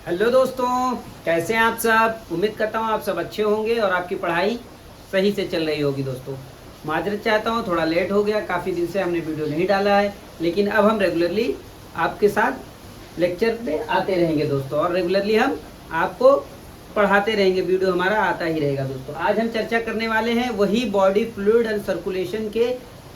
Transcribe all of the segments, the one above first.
Hello दोस्तों, कैसे हैं आप सब। उम्मीद करता हूँ आप सब अच्छे होंगे और आपकी पढ़ाई सही से चल रही होगी। दोस्तों माजरत चाहता हूँ, थोड़ा लेट हो गया, काफ़ी दिन से हमने वीडियो नहीं डाला है, लेकिन अब हम रेगुलरली आपके साथ लेक्चर पे आते रहेंगे दोस्तों, और रेगुलरली हम आपको पढ़ाते रहेंगे, वीडियो हमारा आता ही रहेगा। दोस्तों आज हम चर्चा करने वाले हैं वही बॉडी फ्लूइड एंड सर्कुलेशन के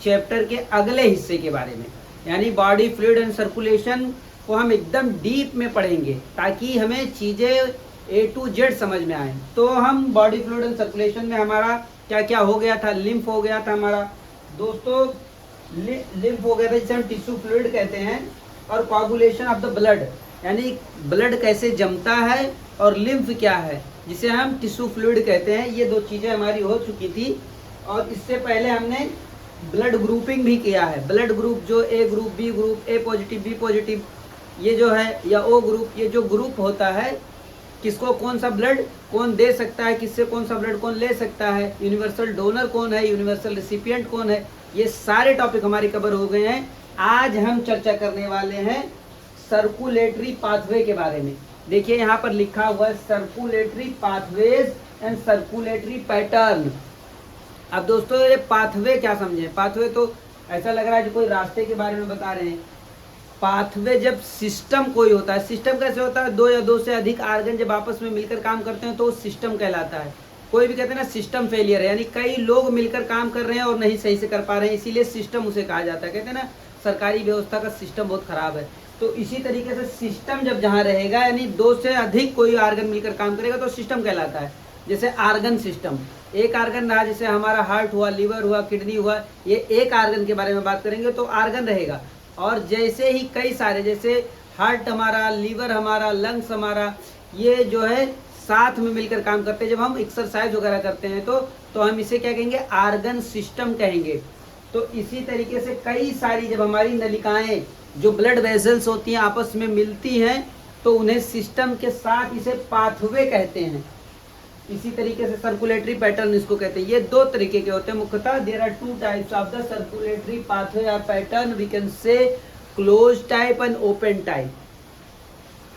चैप्टर के अगले हिस्से के बारे में, यानी बॉडी फ्लूइड एंड सर्कुलेशन को हम एकदम डीप में पढ़ेंगे ताकि हमें चीज़ें A to Z समझ में आए। तो हम बॉडी फ्लूइड एंड सर्कुलेशन में हमारा क्या क्या हो गया था। लिम्फ हो गया था हमारा दोस्तों, लिम्फ हो गया था जिसे हम टिश्यू फ्लूइड कहते हैं, और कोआगुलेशन ऑफ द ब्लड, यानी ब्लड कैसे जमता है, और लिम्फ क्या है जिसे हम टिश्यू फ्लूइड कहते हैं। ये दो चीज़ें हमारी हो चुकी थी, और इससे पहले हमने ब्लड ग्रुपिंग भी किया है। ब्लड ग्रुप जो A group, B group, A positive, B positive ये जो है, या O ग्रुप, ये जो ग्रुप होता है, किसको कौन सा ब्लड कौन दे सकता है, किससे कौन सा ब्लड कौन ले सकता है, यूनिवर्सल डोनर कौन है, यूनिवर्सल रिसिपिएंट कौन है, ये सारे टॉपिक हमारे कवर हो गए हैं। आज हम चर्चा करने वाले हैं सर्कुलेटरी पाथवे के बारे में। देखिए यहाँ पर लिखा हुआ है circulatory pathways and circulatory pattern. अब दोस्तों ये पाथवे क्या समझे। पाथवे तो ऐसा लग रहा है कि कोई रास्ते के बारे में बता रहे हैं। पाथवे जब सिस्टम कोई होता है, सिस्टम कैसे होता है, दो या दो से अधिक आर्गन जब आपस में मिलकर काम करते हैं तो वो सिस्टम कहलाता है। कोई भी कहते हैं ना सिस्टम फेलियर है, यानी कई लोग मिलकर काम कर रहे हैं और नहीं सही से कर पा रहे हैं, इसीलिए सिस्टम उसे कहा जाता है। कहते हैं ना सरकारी व्यवस्था का सिस्टम बहुत खराब है। तो इसी तरीके से सिस्टम जब जहाँ रहेगा, यानी दो से अधिक कोई आर्गन मिलकर काम करेगा तो सिस्टम कहलाता है। जैसे आर्गन सिस्टम, एक आर्गन रहा, जैसे हमारा हार्ट हुआ, लीवर हुआ, किडनी हुआ, ये एक आर्गन के बारे में बात करेंगे तो आर्गन रहेगा। और जैसे ही कई सारे, जैसे हार्ट हमारा, लीवर हमारा, लंग्स हमारा, ये जो है साथ में मिलकर काम करते हैं। जब हम एक्सरसाइज वगैरह करते हैं तो हम इसे क्या कहेंगे, आर्गन सिस्टम कहेंगे। तो इसी तरीके से कई सारी जब हमारी नलिकाएं जो ब्लड वेसल्स होती हैं आपस में मिलती हैं तो उन्हें सिस्टम के साथ इसे पाथवे कहते हैं। इसी तरीके से सर्कुलेटरी पैटर्न इसको कहते हैं। ये दो तरीके के होते हैं मुख्यतः। There are two types of the circulatory pathway और pattern, we can say close type and open type.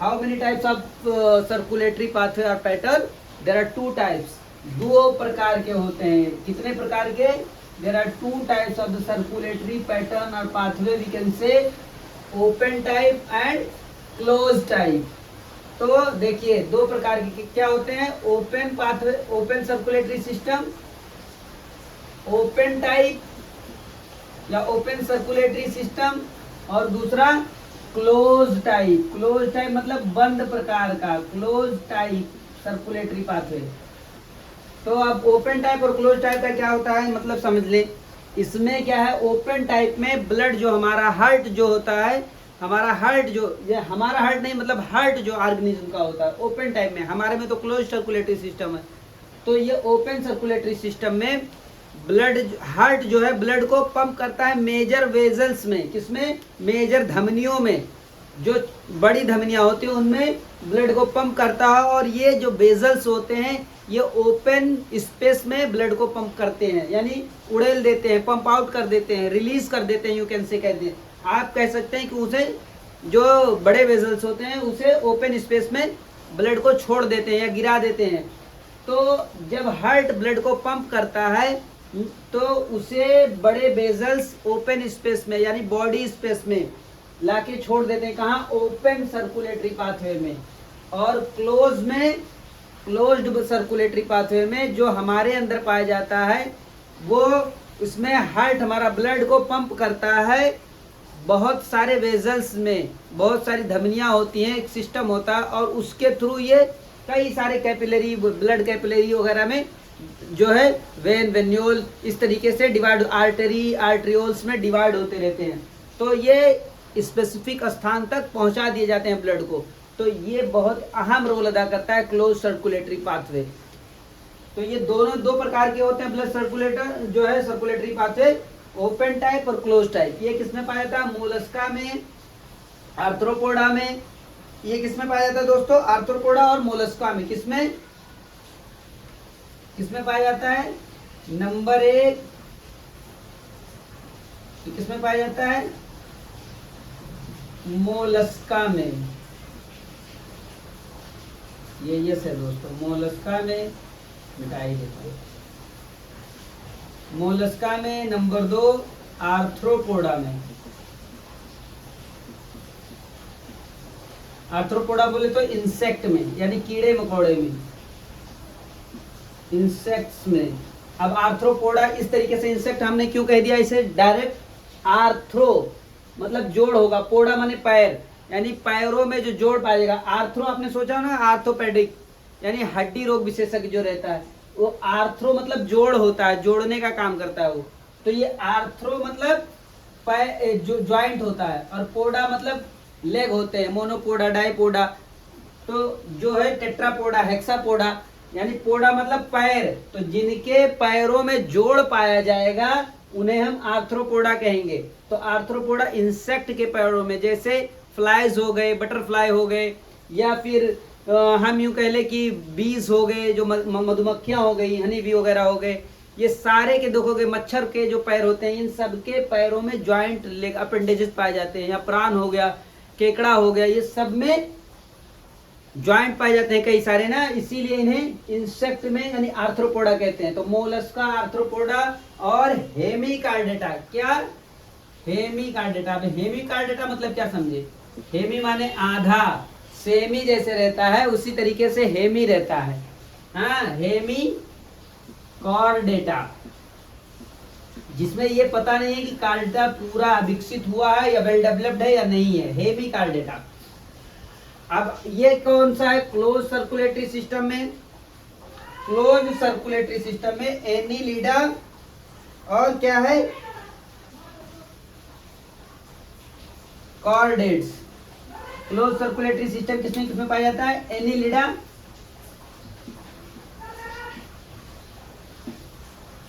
How many types of circulatory pathway और pattern? There are two types, दो प्रकार के होते हैं। कितने प्रकार के? There are two types of the circulatory pattern और pathway, we can say open type and close type. तो देखिए दो प्रकार के क्या होते हैं, open pathway, open circulatory system, open type या ओपन सर्कुलेटरी सिस्टम, और दूसरा क्लोज टाइप। क्लोज टाइप मतलब बंद प्रकार का, क्लोज टाइप सर्कुलेटरी पाथवे। तो अब ओपन टाइप और क्लोज टाइप का क्या होता है मतलब समझ ले। इसमें क्या है, ओपन टाइप में ब्लड जो हमारा हार्ट जो होता है, हमारा हार्ट जो, ये हमारा हार्ट नहीं मतलब हार्ट जो ऑर्गेनिज्म का होता है, ओपन टाइप में। हमारे में तो क्लोज सर्कुलेटरी सिस्टम है। तो ये ओपन सर्कुलेटरी सिस्टम में ब्लड, हार्ट जो है ब्लड को पंप करता है मेजर वेजल्स में। किसमें? मेजर धमनियों में। जो बड़ी धमनियां होती हैं उनमें ब्लड को पंप करता है, और ये जो वेजल्स होते हैं ये ओपन स्पेस में ब्लड को पंप करते हैं, यानी उड़ेल देते हैं, पंप आउट कर देते हैं, रिलीज कर देते हैं। यू कैन से कहते हैं, आप कह सकते हैं कि उसे जो बड़े वेजल्स होते हैं उसे ओपन स्पेस में ब्लड को छोड़ देते हैं या गिरा देते हैं। तो जब हार्ट ब्लड को पंप करता है तो उसे बड़े वेजल्स ओपन स्पेस में यानी बॉडी स्पेस में लाके छोड़ देते हैं। कहाँ? ओपन सर्कुलेटरी पाथवे में। और क्लोज में, क्लोज्ड सर्कुलेटरी पाथवे में जो हमारे अंदर पाया जाता है वो, उसमें हार्ट हमारा ब्लड को पंप करता है बहुत सारे वेजल्स में, बहुत सारी धमनियां होती हैं, एक सिस्टम होता है, और उसके थ्रू ये कई सारे कैपिलरी, ब्लड कैपिलरी वगैरह में जो है वेन, वेन्यूल, इस तरीके से डिवाइड, आर्टरी, आर्ट्रियोल्स में डिवाइड होते रहते हैं। तो ये स्पेसिफिक स्थान तक पहुंचा दिए जाते हैं ब्लड को। तो ये बहुत अहम रोल अदा करता है क्लोज सर्कुलेटरी पाथवे। तो ये दोनों दो प्रकार के होते हैं ब्लड सर्कुलेटर जो है, सर्कुलेटरी पाथवे, ओपन टाइप और क्लोज टाइप। ये किसमें पाया जाता है? मोलस्का में, आर्थ्रोपोडा में। ये किसमें पाया जाता है दोस्तों? आर्थ्रोपोडा और मोलस्का में। किसमें किसमें पाया जाता है? नंबर एक, किसमें पाया जाता है? मोलस्का में। ये यस है दोस्तों। मोलस्का में मिटा ही देता हूँ। मोलस्का में नंबर 2 आर्थ्रोपोडा में। आर्थ्रोपोडा बोले तो इंसेक्ट में, यानी कीड़े मकोड़े में, इंसेक्ट्स में। अब आर्थ्रोपोडा इस तरीके से, इंसेक्ट हमने क्यों कह दिया इसे डायरेक्ट? आर्थ्रो मतलब जोड़ होगा, पोडा माने पैर, यानी पैरों में जो जोड़ पाएगा। आर्थ्रो आपने सोचा ना, आर्थोपेडिक यानी हड्डी रोग विशेषज्ञ जो रहता है, वो आर्थ्रो मतलब जोड़ होता है, जोड़ने का काम करता है वो। तो ये आर्थ्रो मतलब जो ज्वाइंट होता है, और पोडा मतलब लेग होते हैं, मोनोपोडा, डाइपोडा। तो जो है टेट्रापोडा, हेक्सापोडा, यानी पोडा मतलब पैर। तो जिनके पैरों में जोड़ पाया जाएगा उन्हें हम आर्थ्रोपोडा कहेंगे। तो आर्थ्रोपोडा इंसेक्ट के पैरों में, जैसे फ्लाइज हो गए, बटरफ्लाई हो गए, या फिर हम यूं कह ले कि बीज हो गए, जो मधुमक्खियां हो गई, हनी बी वगैरह हो गए, ये सारे के देखोगे मच्छर के जो पैर होते हैं, इन सब के पैरों में ज्वाइंट लेग अपेंडेजेस पाए जाते हैं। या प्राण हो गया, केकड़ा हो गया, ये सब में ज्वाइंट पाए जाते हैं कई सारे ना, इसीलिए इन्हें इंसेक्ट में यानी आर्थ्रोपोडा कहते हैं। तो मोलस्का, आर्थ्रोपोडा और हेमिकार्डेटा। क्या? हेमिकार्डेटा। हेमिकार्डेटा मतलब क्या समझे? हेमी माने आधा, सेमी जैसे रहता है उसी तरीके से हेमी रहता है। हाँ, हेमी कॉर्डेटा, जिसमें ये पता नहीं है कि कार्डेटा पूरा विकसित हुआ है या वेल डेवलप्ड है या नहीं है। Hemichordata. अब ये कौन सा है? क्लोज सर्कुलेटरी सिस्टम में। क्लोज सर्कुलेटरी सिस्टम में एनीलिडा और क्या है? कॉर्डेट्स। क्लोज सर्कुलेटरी सिस्टम किसमें किसमें पाया जाता है? Annelida,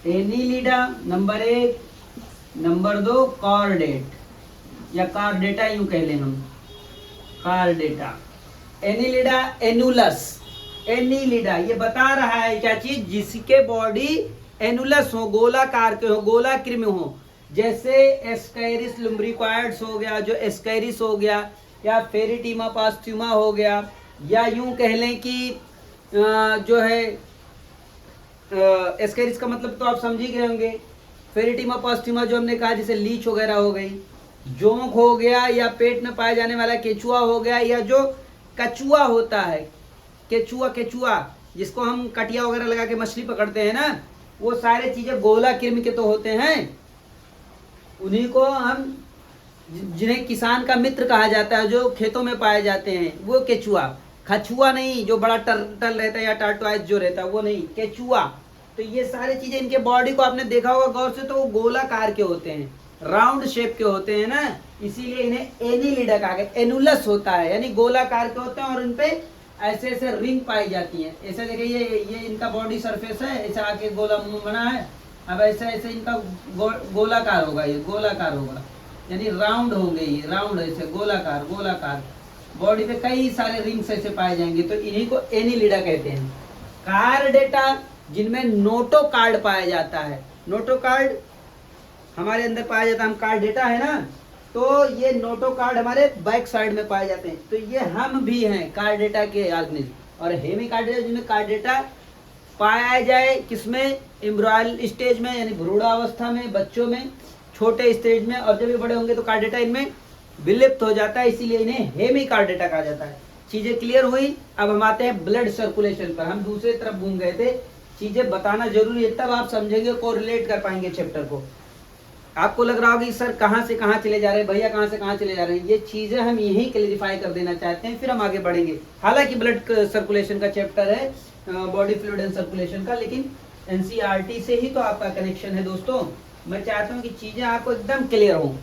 Annelida number 1, number 2 chordate या कार्डेटा यूं कह लें हम, कार्डेटा। Annelida, annulus. एनीलिडा ये बता रहा है क्या चीज? जिसके बॉडी एनुलस हो, गोलाकार के हो, गोलाकृति में हो, जैसे एस्कैरिस लुम्ब्रिकॉइड्स हो गया, जो एस्कैरिस हो गया, या फेरिटीमा पास्थ्यूमा हो गया, या यूं कह लें कि जो है एस्कैरिस का मतलब तो आप समझ ही गए होंगे। फेरिटीमा पास्थ्यूमा जो हमने कहा, जैसे लीच वगैरह हो गई, जोंक हो गया, या पेट में पाया जाने वाला केचुआ हो गया, या जो कछुआ होता है, केचुआ जिसको हम कटिया वगैरह लगा के मछली पकड़ते हैं ना, वो सारे चीजें गोलाकृति के तो होते हैं। उन्हीं को हम, जिन्हें किसान का मित्र कहा जाता है, जो खेतों में पाए जाते हैं, वो केचुआ। कछुआ नहीं, जो बड़ा टर्टल रहता है या टार्टवाइज जो रहता है, वो नहीं, केचुआ। तो ये सारी चीजें, इनके बॉडी को आपने देखा होगा गौर से, तो वो गोलाकार के होते हैं, राउंड शेप के होते हैं ना, इसीलिए इन्हें एनीलिडा कहा गया। एनुलस होता है यानी गोलाकार के होते हैं, और इनपे ऐसे ऐसे रिंग पाई जाती है। ऐसे देखिए, ये इनका बॉडी सरफेस है, ऐसा आके गोला मुंह बना है। अब ऐसे ऐसे इनका गोलाकार होगा, ये गोलाकार होगा, यानी राउंड होंगे, ये राउंड ऐसे गोलाकार गोलाकार। बॉडी पे कई सारे रिंग्स ऐसे पाए जाएंगे, तो इन्हीं को एनीलिडा कहते हैं। कार्डेटा, जिनमें नोटोकार्ड पाया जाता है। नोटोकार्ड हमारे अंदर पाया जाता है, हम कार्डेटा है ना, तो ये नोटोकार्ड हमारे बैक साइड में पाए जाते हैं। तो ये हम भी हैं कार्डेटा के ऑर्गेनिज्म। और हेमी कार्डेटा, जिनमें कार्डेटा पाया जाए किसमें? एम्ब्रियल स्टेज में, यानी भ्रूणावस्था में, बच्चों में, छोटे स्टेज में, और जब ये बड़े होंगे तो कार्डेटा इनमें विलुप्त हो जाता है, इसीलिए इन्हें हेमी कार्डेटा कहा जाता है। चीजें क्लियर हुई? अब हम आते हैं ब्लड सर्कुलेशन पर। हम दूसरी तरफ घूम गए थे, चीजें बताना जरूरी है, तब आप समझेंगे, कोरिलेट कर पाएंगे चैप्टर को। आपको लग रहा होगा कि सर कहाँ से कहाँ चले जा रहे हैं, भैया कहाँ से कहाँ चले जा रहे हैं, ये चीजें हम यही क्लैरिफाई कर देना चाहते हैं, फिर हम आगे बढ़ेंगे। हालांकि ब्लड सर्कुलेशन का चैप्टर है, बॉडी फ्लूइड एंड सर्कुलेशन का, लेकिन एनसीईआरटी से ही तो आपका कनेक्शन है दोस्तों। मैं चाहता हूँ कि चीजें आपको एकदम क्लियर हो।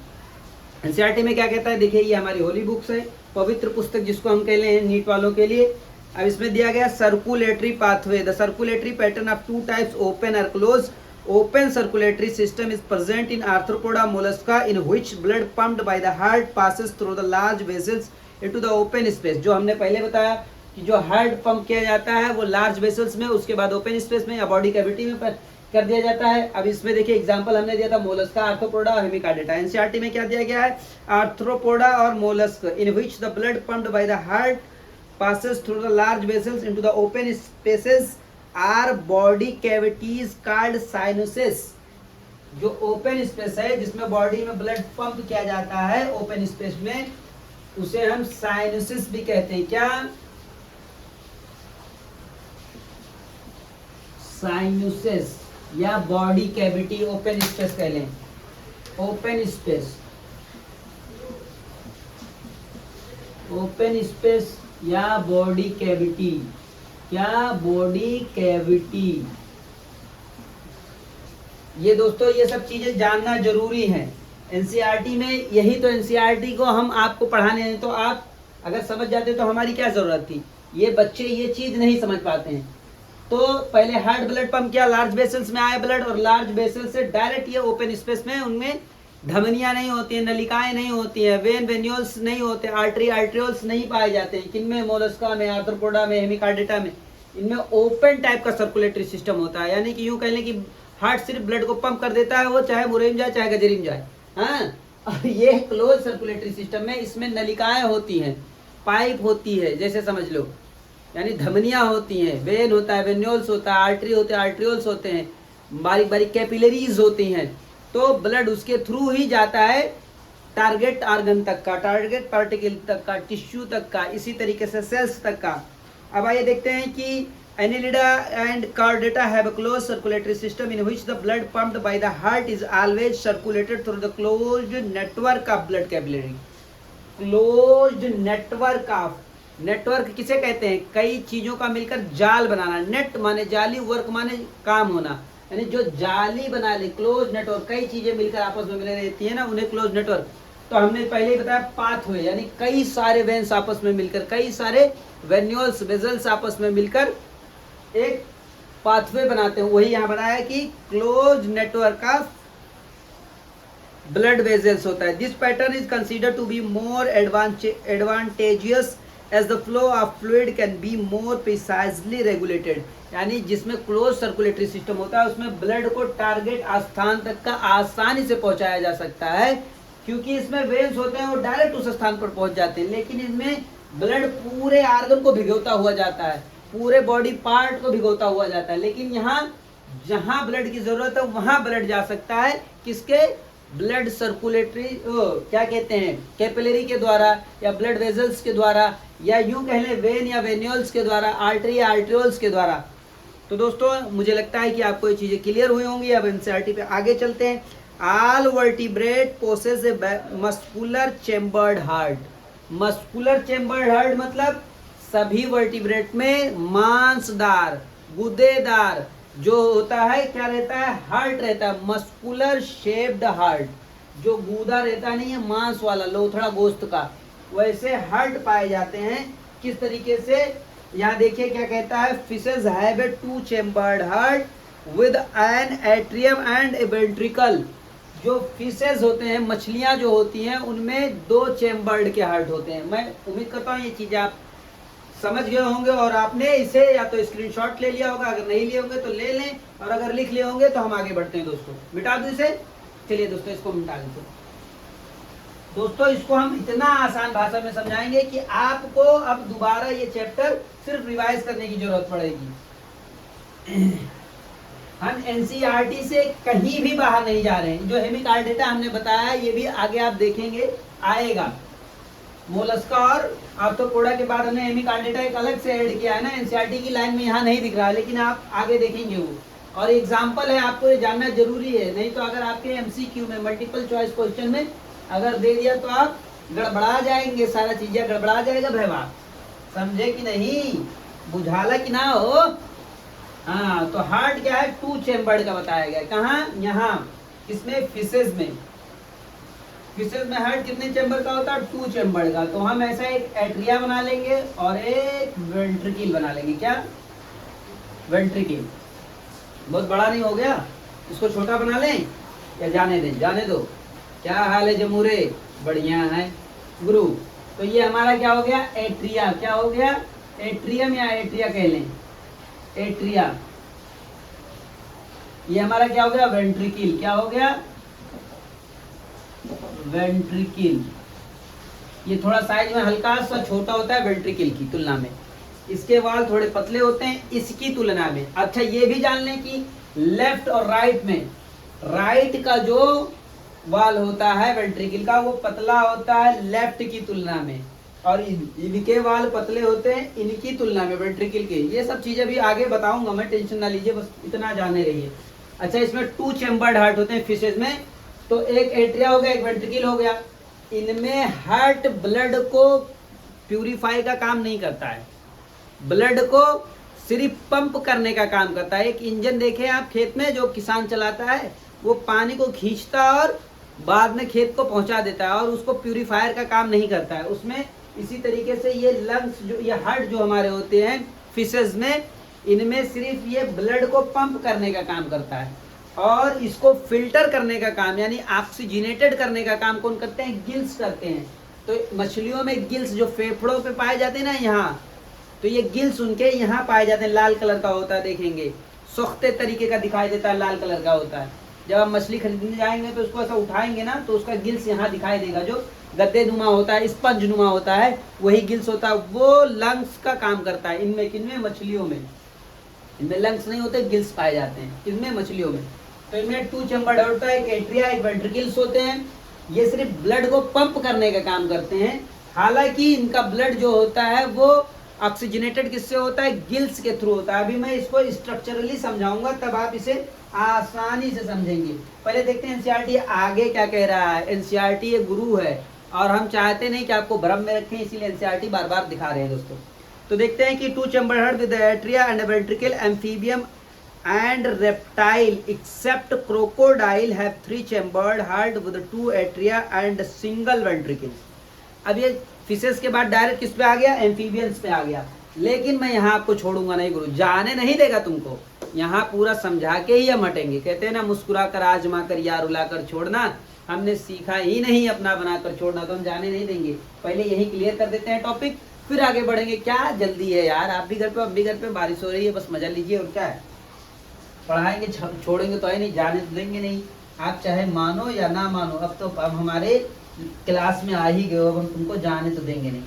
एनसीईआरटी में क्या कहता है, देखिए ये हमारी होली बुक्स है, पवित्र पुस्तक जिसको हम कह रहे हैं नीट वालों के लिए। अब इसमें दिया गया circulatory pathway, the circulatory pattern of 2 types, open और close. Open circulatory system is present in Arthropoda mollusca, in which blood pumped by the heart passes through the large vessels into the open space। जो हमने पहले बताया कि जो heart pump किया जाता है वो लार्ज वेसल्स में, उसके बाद ओपन स्पेस में या बॉडी कैविटी में कर दिया जाता है। अब इसमें देखिए एग्जांपल हमने दिया था मोलस्का, आर्थ्रोपोडा, हेमिकार्डेटा। एनसीईआरटी में क्या दिया गया है? आर्थ्रोपोडा और mollusc, in which the blood pumped by the heart passes through the large vessels into the open spaces are body cavities called sinuses। जो ओपन स्पेस है जिसमें बॉडी में ब्लड पंप किया जाता है ओपन स्पेस में, उसे हम साइनुसिस भी कहते हैं। क्या? साइनुसिस या बॉडी कैविटी, ओपन स्पेस कह लें, ओपन स्पेस, ओपन स्पेस या बॉडी कैविटी। क्या? Body cavity. ये दोस्तों ये सब चीजें जानना जरूरी है। एनसीईआरटी में यही तो, एनसीईआरटी को हम आपको पढ़ाने हैं तो आप अगर समझ जाते तो हमारी क्या जरूरत थी। ये बच्चे ये चीज नहीं समझ पाते हैं। तो पहले हार्ट ब्लड पंप किया, लार्ज वेसल्स में आया ब्लड, और लार्ज वेसल से डायरेक्ट ये ओपन स्पेस में, उनमें धमनियां नहीं होती हैं, नलिकाएं नहीं होती हैं, वेन वेन्यूल्स नहीं होते, आर्टरी आर्ट्रियोल्स नहीं पाए जाते हैं। किनमें? मोलस्का में, आर्थ्रोपोडा में, हेमिकार्डेटा में। इनमें ओपन टाइप का सर्कुलेटरी सिस्टम होता है, यानी कि यूं कह लें कि हार्ट सिर्फ ब्लड को पंप कर देता है, वो चाहे मुरई में जाए चाहे गजरी में जाए। हाँ, और ये क्लोज सर्कुलेटरी सिस्टम में, इसमें नलिकाएं होती हैं, पाइप होती है, जैसे समझ लो, यानी धमनियां होती हैं, वेन होता है, वेन्यूल्स होता है, आर्टरी होते हैं, आर्ट्रियोल्स होते हैं, बारीक बारीक कैपिलरीज होती हैं। तो ब्लड उसके थ्रू ही जाता है टारगेट ऑर्गन तक का, टारगेट पार्टिकल तक का, टिश्यू तक का, इसी तरीके से सेल्स तक का। अब आइए देखते हैं कि Annelida and chordata have a closed circulatory system in which the blood pumped by the heart is always circulated through the closed network of blood capillary। Closed network of, network किसे कहते हैं? कई चीजों का मिलकर जाल बनाना। नेट माने जाली, वर्क माने काम होना, यानी जो जाली बना ले, क्लोज नेटवर्क, कई चीजें मिलकर आपस में मिले रहती है ना, उन्हें क्लोज नेटवर्क। तो हमने पहले ही बताया पाथवे, यानी कई सारे वेन्स आपस में मिलकर, कई सारे वेन्यूल्स, वेजल्स आपस में मिलकर एक पाथवे बनाते हैं। वही यहाँ बनाया कि close network of blood vessels होता है। This pattern is considered to be more advantageous as the flow of fluid can be more precisely regulated. यानी जिसमें क्लोज सर्कुलेटरी सिस्टम होता है उसमें ब्लड को टारगेट स्थान तक का आसानी से पहुंचाया जा सकता है, क्योंकि इसमें वेन्स होते हैं वो डायरेक्ट उस स्थान पर पहुंच जाते हैं। लेकिन इसमें ब्लड पूरे आर्गन को भिगोता हुआ जाता है, पूरे बॉडी पार्ट को भिगोता हुआ जाता है। लेकिन यहाँ जहां ब्लड की जरूरत है वहां ब्लड जा सकता है, किसके? ब्लड सर्कुलेटरी क्या कहते हैं, कैपिलरी के द्वारा, या ब्लड वेजल्स के द्वारा, या यूं कह लें वेन या वेन्यूल्स के द्वारा, आर्टरी या आर्ट्रियोल्स के द्वारा। तो दोस्तों मुझे लगता है कि आपको ये चीजें क्लियर हुई होंगी। अब एनसीईआरटी पे आगे चलते हैं। All vertebrate possess a muscular chambered heart. Muscular chambered heart मतलब सभी वर्टिब्रेट में मांसदार, गुदेदार जो होता है, क्या रहता है? हार्ट रहता है। मस्कुलर शेप्ड हार्ट, जो गूदा रहता नहीं है, मांस वाला, लोथड़ा गोश्त का, वैसे हार्ट पाए जाते हैं। किस तरीके से? यहाँ देखिए क्या कहता है, fishes have a 2 chambered heart with an atrium and a ventricle. जो फिशेस होते हैं, मछलियां जो होती हैं, उनमें 2 चेम्बर्ड के हार्ट होते हैं। मैं उम्मीद करता हूँ ये चीजें आप समझ गए होंगे और आपने इसे या तो स्क्रीनशॉट ले लिया होगा, अगर नहीं लिए होंगे तो ले लें, और अगर लिख लिए होंगे तो हम आगे बढ़ते हैं। दोस्तों मिटा दो इसे, चलिए दोस्तों इसको मिटा देते। दोस्तों इसको हम इतना आसान भाषा में समझाएंगे कि आपको अब दोबारा ये चैप्टर सिर्फ रिवाइज करने की जरूरत पड़ेगी। हम एनसीईआरटी से कहीं भी बाहर नहीं जा रहे हैं। जो हेमिकार्डेटा हमने बताया ये भी आगे आप देखेंगे आएगा। मोलस्का और आर्थ्रोपोडा के बाद हमने हेमिकार्डेटा एक अलग से ऐड किया है ना, एनसीईआरटी की लाइन में यहाँ नहीं दिख रहा है, लेकिन आप आगे देखेंगे वो। और एग्जाम्पल है, आपको ये जानना जरूरी है, नहीं तो अगर आपके एमसीक्यू में, मल्टीपल चॉइस क्वेश्चन में अगर दे दिया तो आप गड़बड़ा जाएंगे, सारा चीजें गड़बड़ा जाएगा भैया। समझे कि नहीं? बुझाला कि ना हो? हाँ, तो हार्ट क्या है? 2 चेम्बर्ड का बताया गया। कहाँ? यहाँ किसमें? फिशेस में। फिशेस में हार्ट कितने चेम्बर का होता है? 2 चेम्बर का। तो हम ऐसा एक एट्रिया बना लेंगे और एक वेंट्रिकल बना लेंगे। क्या? वेंट्रिकल। बहुत बड़ा नहीं हो गया? इसको छोटा बना लें या जाने दें? जाने दो। क्या हाल है जमूरे? बढ़िया है गुरु। तो ये हमारा क्या हो गया? एट्रिया। क्या हो गया? एट्रियम या एट्रिया कह लें, एट्रिया। ये हमारा क्या हो गया? वेंट्रिकल। क्या हो गया? वेंट्रिकल। ये थोड़ा साइज में हल्का सा छोटा होता है वेंट्रिकल की तुलना में, इसके वाल थोड़े पतले होते हैं इसकी तुलना में। अच्छा ये भी जान लें कि लेफ्ट और राइट में, राइट का जो वाल होता है वेंट्रिकल का वो पतला होता है लेफ्ट की तुलना में, और इनके वाल पतले होते हैं इनकी तुलना में वेंट्रिकल के। ये सब चीजें भी आगे बताऊंगा मैं, टेंशन ना लीजिए, बस इतना जाने रहिए। अच्छा इसमें 2 चैम्बर्ड हार्ट होते हैं फिशेज में, तो एक एट्रिया हो गया एक वेंट्रिकल हो गया। इनमें हार्ट ब्लड को प्यूरिफाई का काम नहीं करता है, ब्लड को सिर्फ पंप करने का काम करता है। एक इंजन देखे आप खेत में जो किसान चलाता है, वो पानी को खींचता और बाद में खेत को पहुंचा देता है, और उसको प्यूरिफायर का काम नहीं करता है उसमें। इसी तरीके से ये लंग्स जो ये हार्ट जो हमारे होते हैं फिशेज में, इनमें सिर्फ ये ब्लड को पंप करने का काम करता है, और इसको फिल्टर करने का काम यानी ऑक्सीजनेटेड करने का काम कौन करते हैं? गिल्स करते हैं। तो मछलियों में गिल्स जो फेफड़ों पे पाए जाते हैं ना यहाँ, तो ये गिल्स उनके यहाँ पाए जाते हैं, लाल कलर का होता है, देखेंगे सोखते तरीके का दिखाई देता है, लाल कलर का होता है। जब आप मछली खरीदने जाएंगे तो उसको ऐसा उठाएंगे ना, तो उसका गिल्स यहाँ दिखाई देगा, जो गद्दे नुमा होता है, स्पंज नुमा होता है, वही गिल्स होता है, वो लंग्स का काम करता है। इनमें किनमें? मछलियों में। इनमें लंग्स नहीं होते, गिल्स पाए जाते हैं इनमें मछलियों में। तो इनमें 2 चैम्बर्ड होता है, एक एट्रिया एक वेंट्रिकल्स होते हैं। ये सिर्फ ब्लड को पंप करने का काम करते हैं। हालांकि इनका ब्लड जो होता है वो ऑक्सीजनेटेड किससे होता है? गिल्स के थ्रू होता है। अभी मैं इसको स्ट्रक्चरली समझाऊंगा, तब आप इसे आसानी से समझेंगे। पहले देखते हैं एनसीईआरटी आगे क्या कह रहा है। एनसीईआरटी एक गुरु है और हम चाहते नहीं कि आपको भ्रम में रखें, इसीलिए एनसीईआरटी बार बार दिखा रहे हैं दोस्तों। तो देखते हैं कि 2 chambered heart with atria and ventricle, amphibian and reptile except crocodile have 3 chambered heart with 2 atria and single ventricle। अब ये फिशेस के बाद डायरेक्ट किस पे आ गया? एम्फीबियंस पे आ गया। लेकिन मैं यहाँ आपको छोड़ूंगा नहीं गुरु, जाने नहीं देगा तुमको, यहाँ पूरा समझा के ही हम हटेंगे। कहते हैं ना, मुस्कुरा कर आजमा कर या रुला कर छोड़ना, हमने सीखा ही नहीं अपना बनाकर छोड़ना, तो हम जाने नहीं देंगे। पहले यही क्लियर कर देते हैं टॉपिक, फिर आगे बढ़ेंगे। क्या जल्दी है यार, आप भी घर पे हम भी घर पे, बारिश हो रही है, बस मजा लीजिए और क्या है। पढ़ाएंगे छोड़ेंगे तो है नहीं, जाने तो देंगे नहीं, आप चाहे मानो या ना मानो। अब तो अब हमारे क्लास में आ ही गए हो, अब हम तुमको जाने तो देंगे नहीं।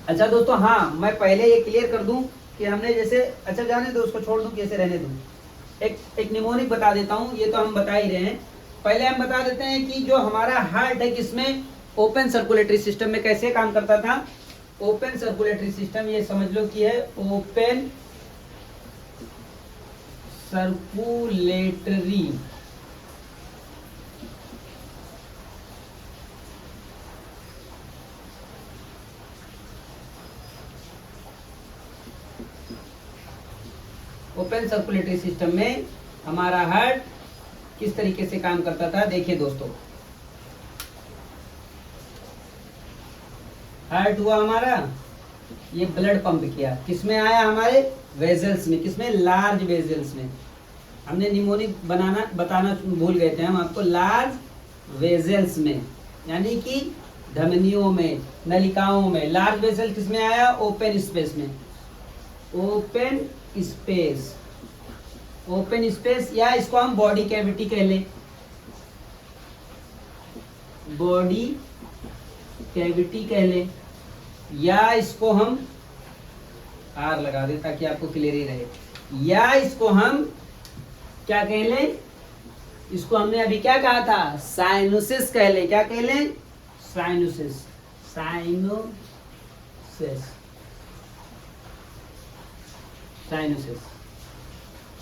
अच्छा दोस्तों, हाँ मैं पहले ये क्लियर कर दूं कि हमने जैसे, अच्छा जाने दो उसको, छोड़ दूं कैसे रहने दूं। एक निमोनिक बता देता हूँ, ये तो हम बता ही रहे हैं। पहले हम बता देते हैं कि जो हमारा हार्ट है किसमें? ओपन सर्कुलेटरी सिस्टम में। कैसे काम करता था? ओपन सर्कुलेटरी सिस्टम, ये समझ लो कि है open circulatory open circulatory system में हमारा हार्ट किस तरीके से काम करता था? देखिए दोस्तों, हार्ट हुआ हमारा, ये ब्लड पंप किया, किसमें आया? हमारे वेजल्स में। किसमें? लार्ज वेजल्स में। हमने निमोनिक बताना भूल गए थे हम आपको, लार्ज वेजल्स में, यानी कि धमनियों में, नलिकाओं में। लार्ज वेसल किसमें आया? ओपन स्पेस में। ओपन स्पेस, ओपन स्पेस, या इसको हम बॉडी कैविटी कह लें, बॉडी कैविटी कह लें, या इसको हम आर लगा दें ताकि आपको क्लियर ही रहे, या इसको हम क्या कह लें? इसको हमने अभी क्या कहा था? साइनोसिस कह लें। क्या कह लें? Cyanosis, cyanosis, cyanosis.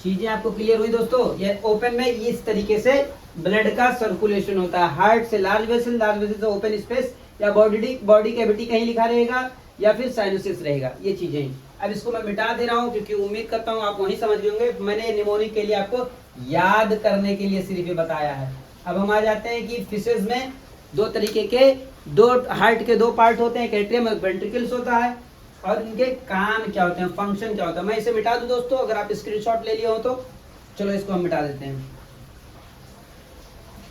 चीजें आपको क्लियर हुई दोस्तों? ये ओपन में इस तरीके से ब्लड का सर्कुलेशन होता है। हार्ट से लार्ज वेसल, लार्ज वेसल से ओपन स्पेस, या बॉडी कैविटी कहीं लिखा रहेगा, या फिर साइनोसिस रहेगा। ये चीजें, अब इसको मैं मिटा दे रहा हूं क्योंकि उम्मीद करता हूं आप वहीं समझ गए होंगे। मैंने निमोनिक के लिए आपको याद करने के लिए सिर्फ ये बताया है। अब हम आ जाते हैं कि फिशेज में 2 तरीके के, 2 हार्ट के 2 पार्ट होते हैं, एक एट्रियम और वेंट्रिकल्स होता है, और इनके काम क्या होते हैं, फंक्शन क्या होता है। मैं इसे मिटा दूं दोस्तों, अगर आप स्क्रीनशॉट ले लिए हो तो। चलो इसको हम मिटा देते हैं।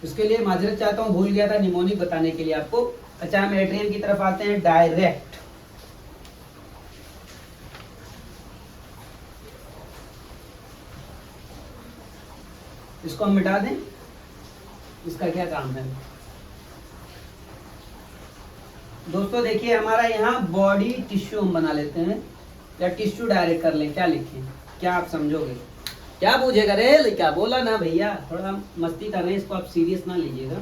इसके लिए माजरत चाहता हूँ, भूल गया था निमोनिक बताने के लिए आपको। अच्छा, हम एट्रियम की तरफ आते हैं डायरेक्ट। इसको हम मिटा दें, इसका क्या काम है? दोस्तों देखिए हमारा यहाँ बॉडी टिश्यू हम बना लेते हैं, या टिश्यू डायरेक्ट कर लें, क्या लिखें, क्या आप समझोगे, क्या पूछेगा रे, क्या बोला ना भैया, थोड़ा मस्ती कर रहे हैं, इसको आप सीरियस ना लीजिएगा।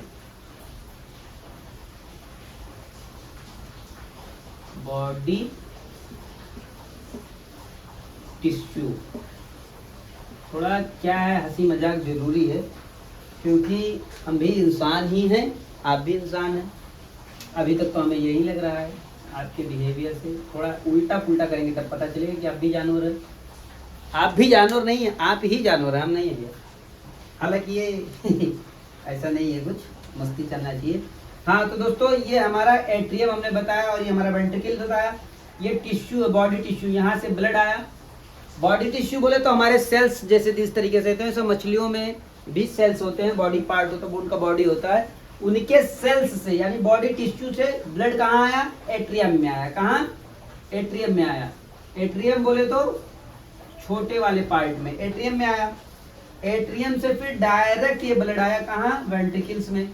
बॉडी टिश्यू, थोड़ा क्या है, हंसी मजाक जरूरी है, क्योंकि हम भी इंसान ही हैं, आप भी इंसान हैं। अभी तक तो हमें यही लग रहा है, आपके बिहेवियर से थोड़ा उल्टा पुल्टा करेंगे तब पता चलेगा कि आप भी जानवर हैं। आप भी जानवर नहीं है, आप ही जानवर हैं, हम नहीं है। हालांकि ये ऐसा नहीं है, कुछ मस्ती चलना चाहिए। हाँ तो दोस्तों ये हमारा एट्रियम हमने बताया, और ये हमारा वेंट्रिकल बताया। ये टिश्यू है, बॉडी टिश्यू, यहाँ से ब्लड आया। बॉडी टिश्यू बोले तो हमारे सेल्स जैसे जिस तरीके से होते हैं, सब मछलियों में भी सेल्स होते हैं, बॉडी पार्ट होता है, उनका बॉडी होता है, उनके सेल्स से यानी बॉडी टिश्यू से ब्लड कहाँ आया, एट्रियम में आया। कहाँ, एट्रियम में आया। एट्रियम बोले तो छोटे वाले पार्ट में, एट्रियम में आया। एट्रियम से फिर डायरेक्ट ये ब्लड आया कहाँ, वेंट्रिकल्स में।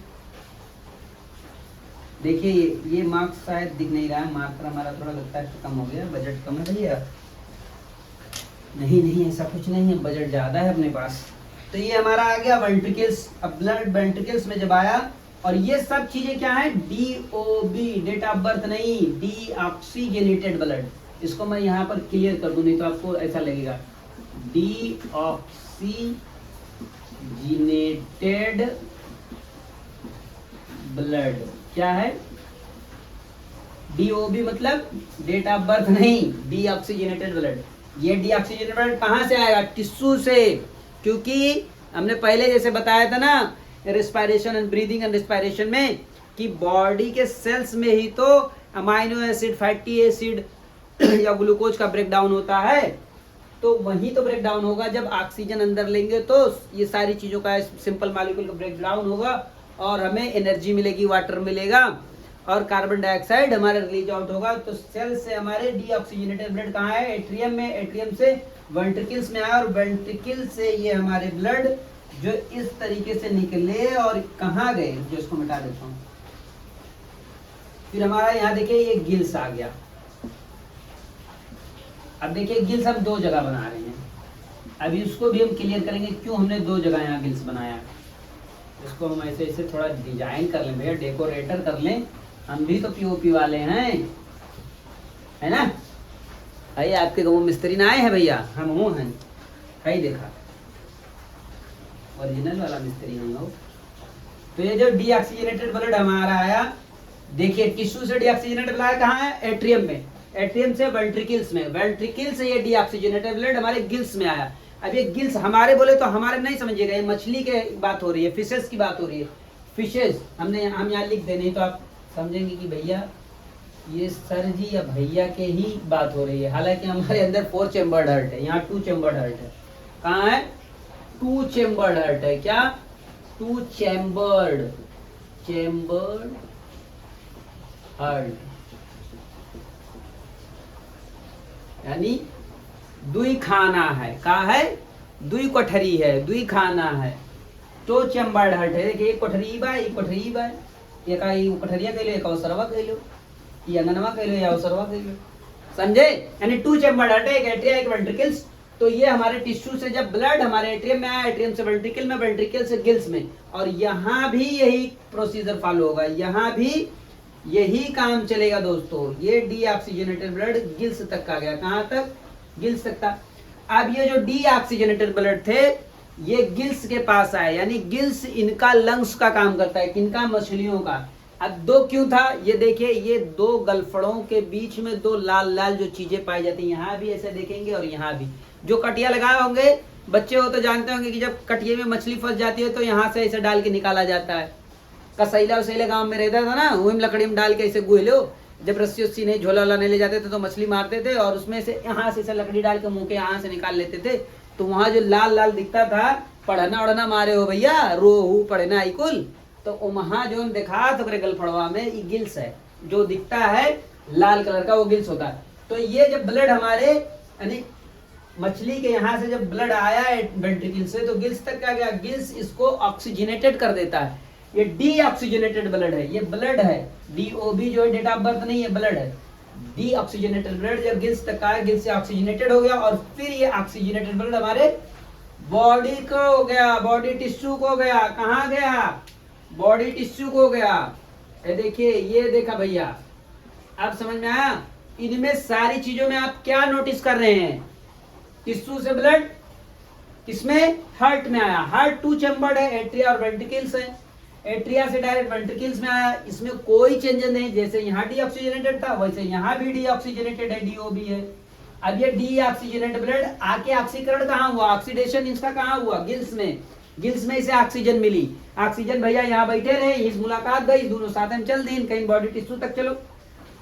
देखिए ये मार्क्स शायद दिख नहीं रहा है, मार्कर हमारा थोड़ा लगता है कम हो गया, बजट कम है भैया। नहीं ऐसा कुछ नहीं है, बजट ज्यादा है अपने पास। तो ये हमारा आ गया वेंट्रिकल्स। अब ब्लड वेंट्रिकल्स में जब आया, और ये सब चीजें क्या है, DOB, डेट ऑफ बर्थ नहीं, डीऑक्सीजनेटेड ब्लड। इसको मैं यहाँ पर क्लियर कर दूं, नहीं तो आपको ऐसा लगेगा। डीऑक्सीजनेटेड ब्लड क्या है, DOB मतलब डेट ऑफ बर्थ नहीं, डीऑक्सीजनेटेड ब्लड। ये डीऑक्सीजनेटेड ब्लड कहाँ से आएगा, टिश्यू से, क्योंकि हमने पहले जैसे बताया था ना respiration and breathing and respiration में, कि बॉडी के सेल्स में ही तो अमाइनो एसिड, फैटी एसिड या ग्लूकोज का ब्रेकडाउन होता है। तो वही तो ब्रेकडाउन होगा जब ऑक्सीजन अंदर लेंगे, तो ये सारी चीजों का सिंपल मॉलिक्यूल का ब्रेकडाउन होगा और हमें एनर्जी मिलेगी, वाटर मिलेगा, और कार्बन डाइऑक्साइड हमारा रिलीज आउट होगा। तो सेल से हमारे डीऑक्सीजनेटेड ब्लड कहाँ है, एट्रियम में। एट्रियम से वेंट्रिकल्स में आया, और वेंट्रिकल से ये हमारे ब्लड जो इस तरीके से निकले और कहाँ गए, जो इसको मिटा देता हूँ। फिर हमारा यहाँ देखिए ये गिल्स आ गया। अब देखिए गिल्स हम दो जगह बना रहे हैं, अभी उसको भी हम क्लियर करेंगे क्यों हमने दो जगह यहाँ गिल्स बनाया। इसको हम ऐसे ऐसे थोड़ा डिजाइन कर लें भैया, डेकोरेटर कर लें, हम भी तो POP वाले हैं, है ना। भाई आपके गाँव मिस्त्री ना आए हैं भैया, हम वो हैं, कहीं देखा ओरिजिनल वाला मिस्त्री हम लोग। तो ये जो डीऑक्सीजनेटेड ब्लड हमारा आया, देखिए टिश्यू से डीऑक्सीजनेटेड ब्लड आया कहाँ है, एट्रियम में। एट्रियम से वेंट्रिकल्स में, वेंट्रिकल से ये डीऑक्सीजनेटेड ब्लड हमारे गिल्स में आया। अब ये गिल्स हमारे बोले तो हमारे नहीं समझिएगा, ये मछली के बात हो रही है, फिशेस की बात हो रही है। फिशेस हम यहाँ लिख दे, नहीं तो आप समझेंगे कि भैया ये सर जी या भैया के ही बात हो रही है। हालांकि हमारे अंदर 4 चेम्बर्ड हार्ट है, यहाँ 2 चेम्बर्ड हार्ट है। कहाँ है, 2 चेम्बर्ड हार्ट है। क्या, 2 चेम्बर्ड हार्ट, यानी दुई खाना है। कहा है, दुई कोठरी है, दुई खाना है, तो चेम्बर्ड हार्ट है। देखिए एक कोठरी बा, एक कोठरी बा, एक कोठरिया कह लो, एक अवसरवा कह लो, या अंगनवा कह लो, या अवसरवा कह लो, समझे। यानी 2 चेम्बर्ड हार्ट है, एक एट्रिया एक वेंट्रिकल्स। तो ये हमारे टिश्यू से जब ब्लड हमारे एट्रियम में आया, एट्रियम से वेंट्रिकल में, वेंट्रिकल से गिल्स में, और यहाँ भी यही प्रोसीजर फॉलो होगा, यहाँ भी यही काम चलेगा दोस्तों। ये डीऑक्सीजनेटेड ब्लड गिल्स तक आ गया, कहाँ तक, गिल्स तक था। अब ये जो डीऑक्सीजनेटेड ब्लड थे ये गिल्स के पास आए, यानी गिल्स इनका लंग्स का काम करता है, किनका, मछलियों का। अब दो क्यों था, ये देखिए ये 2 गलफड़ों के बीच में 2 लाल लाल जो चीजें पाई जाती हैं, यहाँ भी ऐसे देखेंगे और यहाँ भी। जो कटिया लगाए होंगे बच्चे हो तो जानते होंगे कि जब कटिए में मछली फंस जाती है तो यहाँ से ऐसे डाल के निकाला जाता है। कसैला उसैला गाँव में रहता था ना, वही लकड़ी में डाल के ऐसे गुह लो, जब रस्सी उस्सी नहीं, झोला वाला नहीं ले जाते थे तो मछली मारते थे, और उसमें से यहाँ से लकड़ी डाल के मुंह के यहाँ से निकाल लेते थे। तो वहाँ जो लाल लाल दिखता था, पढ़ना उड़ना मारे हो भैया, रोहू पढ़ना इकुल, तो वहाँ जो देखा तो गलफड़वा में ये गिल्स है, जो दिखता है लाल कलर का वो गिल्स होता है। तो ये जब ब्लड हमारे यानी मछली के यहाँ से जब ब्लड आया वेंट्रिकल से, तो गिल्स तक क्या गया, गिल्स इसको ऑक्सीजनेटेड कर देता है। ये डीऑक्सीजनेटेड ब्लड है, ये ब्लड है, DOB जो है डेट ऑफ बर्थ नहीं है, ब्लड है। डीऑक्सीजनेटेड ब्लड जब गिल्स तक आया, गिल्स से ऑक्सीजनेटेड हो गया और फिर ये ऑक्सीजनेटेड ब्लड हमारे बॉडी को हो गया, बॉडी टिश्यू को गया। कहाँ गया? बॉडी टिश्यू को गया। ये देखिए, ये देखा भैया, अब समझ में आया? इनमें सारी चीजों में आप क्या नोटिस कर रहे हैं? टिश्यू से ब्लड किसमें? हार्ट में आया। हार्ट 2 चैम्बर्ड है, एट्रिया और वेंट्रिकल्स है। एट्रिया से डायरेक्ट वेंट्रिकल्स में आया, इसमें कोई चेंजेस नहीं। जैसे यहाँ डीऑक्सीजनेटेड था वैसे यहाँ भी डीऑक्सीजनेटेड है, DOB है। अब ये डीऑक्सीजनेटेड ब्लड आके ऑक्सीकरण कहाँ हुआ? ऑक्सीडेशन इसका कहाँ हुआ? गिल्स में। गिल्स में इसे ऑक्सीजन मिली। ऑक्सीजन भैया यहाँ बैठे रहे, इस मुलाकात गई, दोनों साथ में चल दी, कहीं बॉडी टिश्यू तक चलो।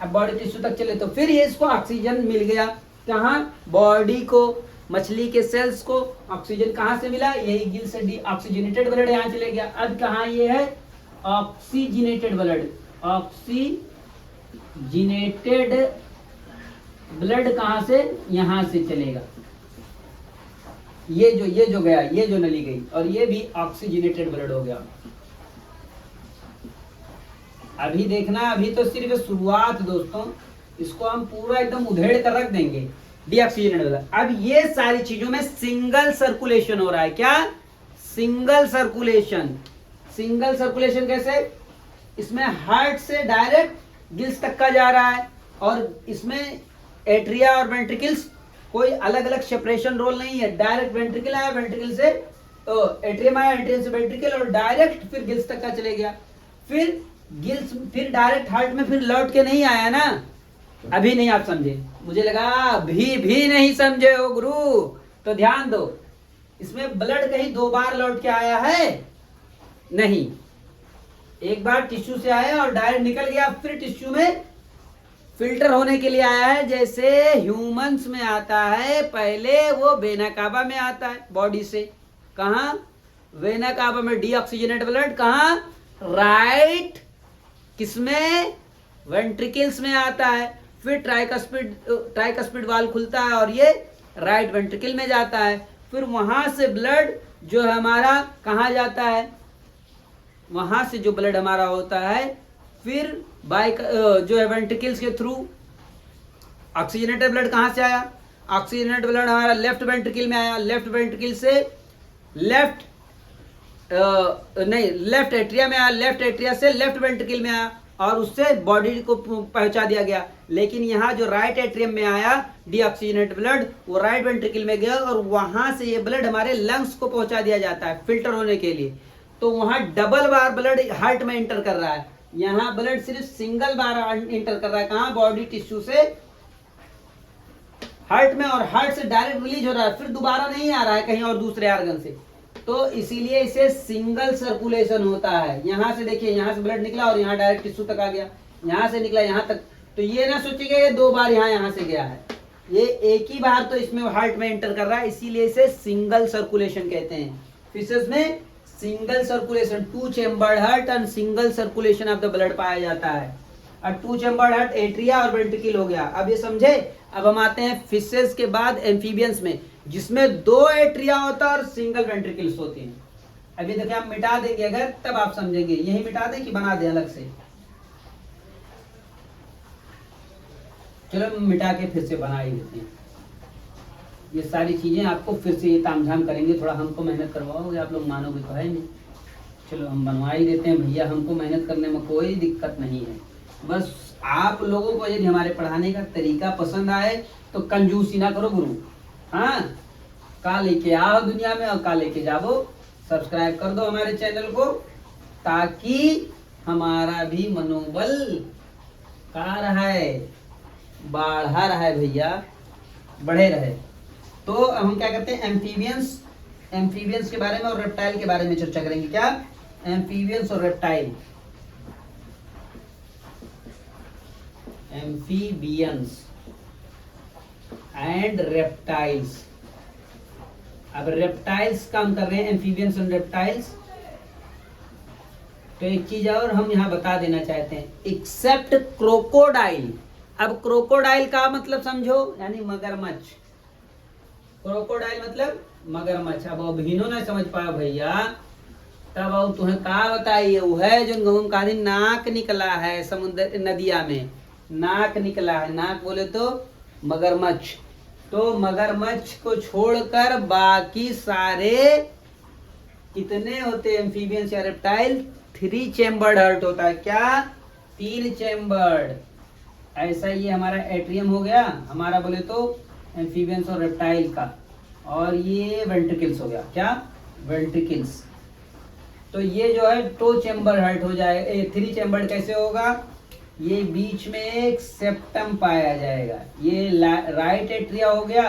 अब बॉडी टिश्यू तक चले तो फिर ये इसको ऑक्सीजन मिल गया। कहाँ? बॉडी को, मछली के सेल्स को ऑक्सीजन कहाँ से मिला? यही गिल से डी ऑक्सीजनेटेड ब्लड यहाँ चले गया। अब कहाँ ये है? Oxygenated blood. ऑक्सीजनेटेड ब्लड कहाँ से? यहाँ से चलेगा। ये जो गया, ये जो नली गई, और ये भी ऑक्सीजनेटेड ब्लड हो गया। अभी देखना, अभी तो सिर्फ शुरुआत दोस्तों, इसको हम पूरा एकदम उधेड़ कर रख देंगे। Deoxygenated blood. अब ये सारी चीजों में सिंगल सर्कुलेशन हो रहा है। क्या? Single circulation. सिंगल सर्कुलेशन कैसे? इसमें हार्ट से डायरेक्ट गिल्स तक का जा रहा है, और इसमें एट्रिया और वेंट्रिकल्स कोई अलग अलग सेपरेशन रोल नहीं है। डायरेक्ट वेंट्रिकल आया, वेंट्रिकल से एट्रियम आया, एट्रियम से वेंट्रिकल, और डायरेक्ट फिर गिल्स तक का चले गया। फिर गिल्स, फिर डायरेक्ट हार्ट में फिर लौट के नहीं आया ना। अभी नहीं आप समझे, मुझे लगा भी नहीं समझे हो गुरु, तो ध्यान दो। इसमें ब्लड कहीं 2 बार लौट के आया है? नहीं, एक बार टिश्यू से आया और डायरेक्ट निकल गया, फिर टिश्यू में फिल्टर होने के लिए आया है। जैसे ह्यूमंस में आता है, पहले वो वेना कावा में आता है बॉडी से। कहाँ? वेना कावा में डीऑक्सीजनेटेड ब्लड। कहाँ? राइट, किसमें? वेंट्रिकल्स में आता है। फिर ट्राइकस्पिड वाल्व खुलता है और ये राइट वेंट्रिकल में जाता है। फिर वहां से ब्लड जो हमारा कहाँ जाता है? वहां से जो ब्लड हमारा होता है फिर जो है वेंट्रिकल्स के थ्रू ऑक्सीजनेटेड ब्लड कहाँ से आया? ऑक्सीजनेटेड ब्लड हमारा लेफ्ट वेंट्रिकल में आया। लेफ्ट वेंट्रिकल से लेफ्ट एट्रिया में आया। लेफ्ट एट्रिया से लेफ्ट वेंट्रिकल में आया और उससे बॉडी को पहुंचा दिया गया। लेकिन यहाँ जो राइट एट्रियम में आया डीऑक्सीजनेटेड ब्लड, वो राइट वेंट्रिकल में गया और वहां से ये ब्लड हमारे लंग्स को पहुंचा दिया जाता है फिल्टर होने के लिए। तो वहां डबल बार ब्लड हार्ट में इंटर कर रहा है, यहाँ ब्लड सिर्फ सिंगल बार इंटर कर रहा है। कहाँ? बॉडी टिश्यू से हार्ट में, और हार्ट से डायरेक्ट रिलीज हो रहा है, फिर दोबारा नहीं आ रहा है कहीं और दूसरे आर्गन से। तो इसीलिए इसे सिंगल सर्कुलेशन होता है। यहाँ से देखिए, यहाँ से ब्लड निकला और यहाँ डायरेक्ट टिश्यू तक आ गया, यहाँ से निकला यहाँ तक। तो ये ना सोचिएगा ये 2 बार यहाँ से गया है, ये एक ही बार तो इसमें हार्ट में एंटर कर रहा है, इसीलिए इसे सिंगल सर्कुलेशन कहते हैं। फिशेस में single circulation, 2 chambered heart and single circulation of the blood पाया जाता है। और 2 चैम्बर्ड हार्ट एट्रिया और वेंट्रिकल हो गया। अब ये समझे? अब हम आते हैं फिशेस के बाद एम्फीबियंस में, जिसमें 2 एट्रिया होता है और सिंगल वेंट्रिकल्स होती हैं। अभी देखिए आप मिटा देंगे अगर, तब आप समझेंगे। यही मिटा दें कि बना दें अलग से? चलो मिटा के फिर से बना ही देते हैं। ये सारी चीजें आपको फिर से ये तामझाम करेंगे, थोड़ा हमको मेहनत करवाओगे, आप लोग मानोगे तो है नहीं। चलो हम बनवा ही देते हैं भैया, हमको मेहनत करने में कोई दिक्कत नहीं है। बस आप लोगों को यदि हमारे पढ़ाने का तरीका पसंद आए तो कंजूसी ना करो गुरु। हाँ, का लेके आओ दुनिया में और का लेके जाओ। सब्सक्राइब कर दो हमारे चैनल को, ताकि हमारा भी मनोबल का रहा है, बढ़ा रहा है भैया, बढ़े रहे। तो हम क्या करते हैं, एम्फीबियंस के बारे में और रेप्टाइल के बारे में चर्चा करेंगे। क्या? एम्फीबियंस और रेप्टाइल। Amphibians and reptiles. अब रेप्टाइल्स काम कर रहे हैं, एम्फीबियंस एंड रेप्टाइल्स। तो एक चीज और हम यहाँ बता देना चाहते हैं, एक्सेप्ट क्रोकोडाइल। अब क्रोकोडाइल का मतलब समझो, यानी मगरमच्छ। क्रोकोडाइल मतलब मगरमच्छ। अब अभिनो ना समझ पाया भैया, तब और तुम्हें का बताइए, वो है जो गहूम का दिन नाक निकला है समुद्र नदिया में, नाक निकला है। नाक बोले तो मगरमच्छ। तो मगरमच्छ को छोड़कर बाकी सारे कितने होते हैं एम्फीबियंस या रेप्टाइल? 3 चेम्बर्ड हर्ट होता है। क्या? 3 चेम्बर्ड। ऐसा ये हमारा एट्रियम हो गया, हमारा बोले तो एम्फीबियंस और रेप्टाइल का। और ये वेंट्रिकल्स हो गया। क्या? वेंट्रिकल्स। तो ये जो है 2 चेम्बर हर्ट हो जाएगा। 3 चेम्बर्ड कैसे होगा? ये बीच में एक सेप्टम पाया जाएगा। ये राइट एट्रिया हो गया,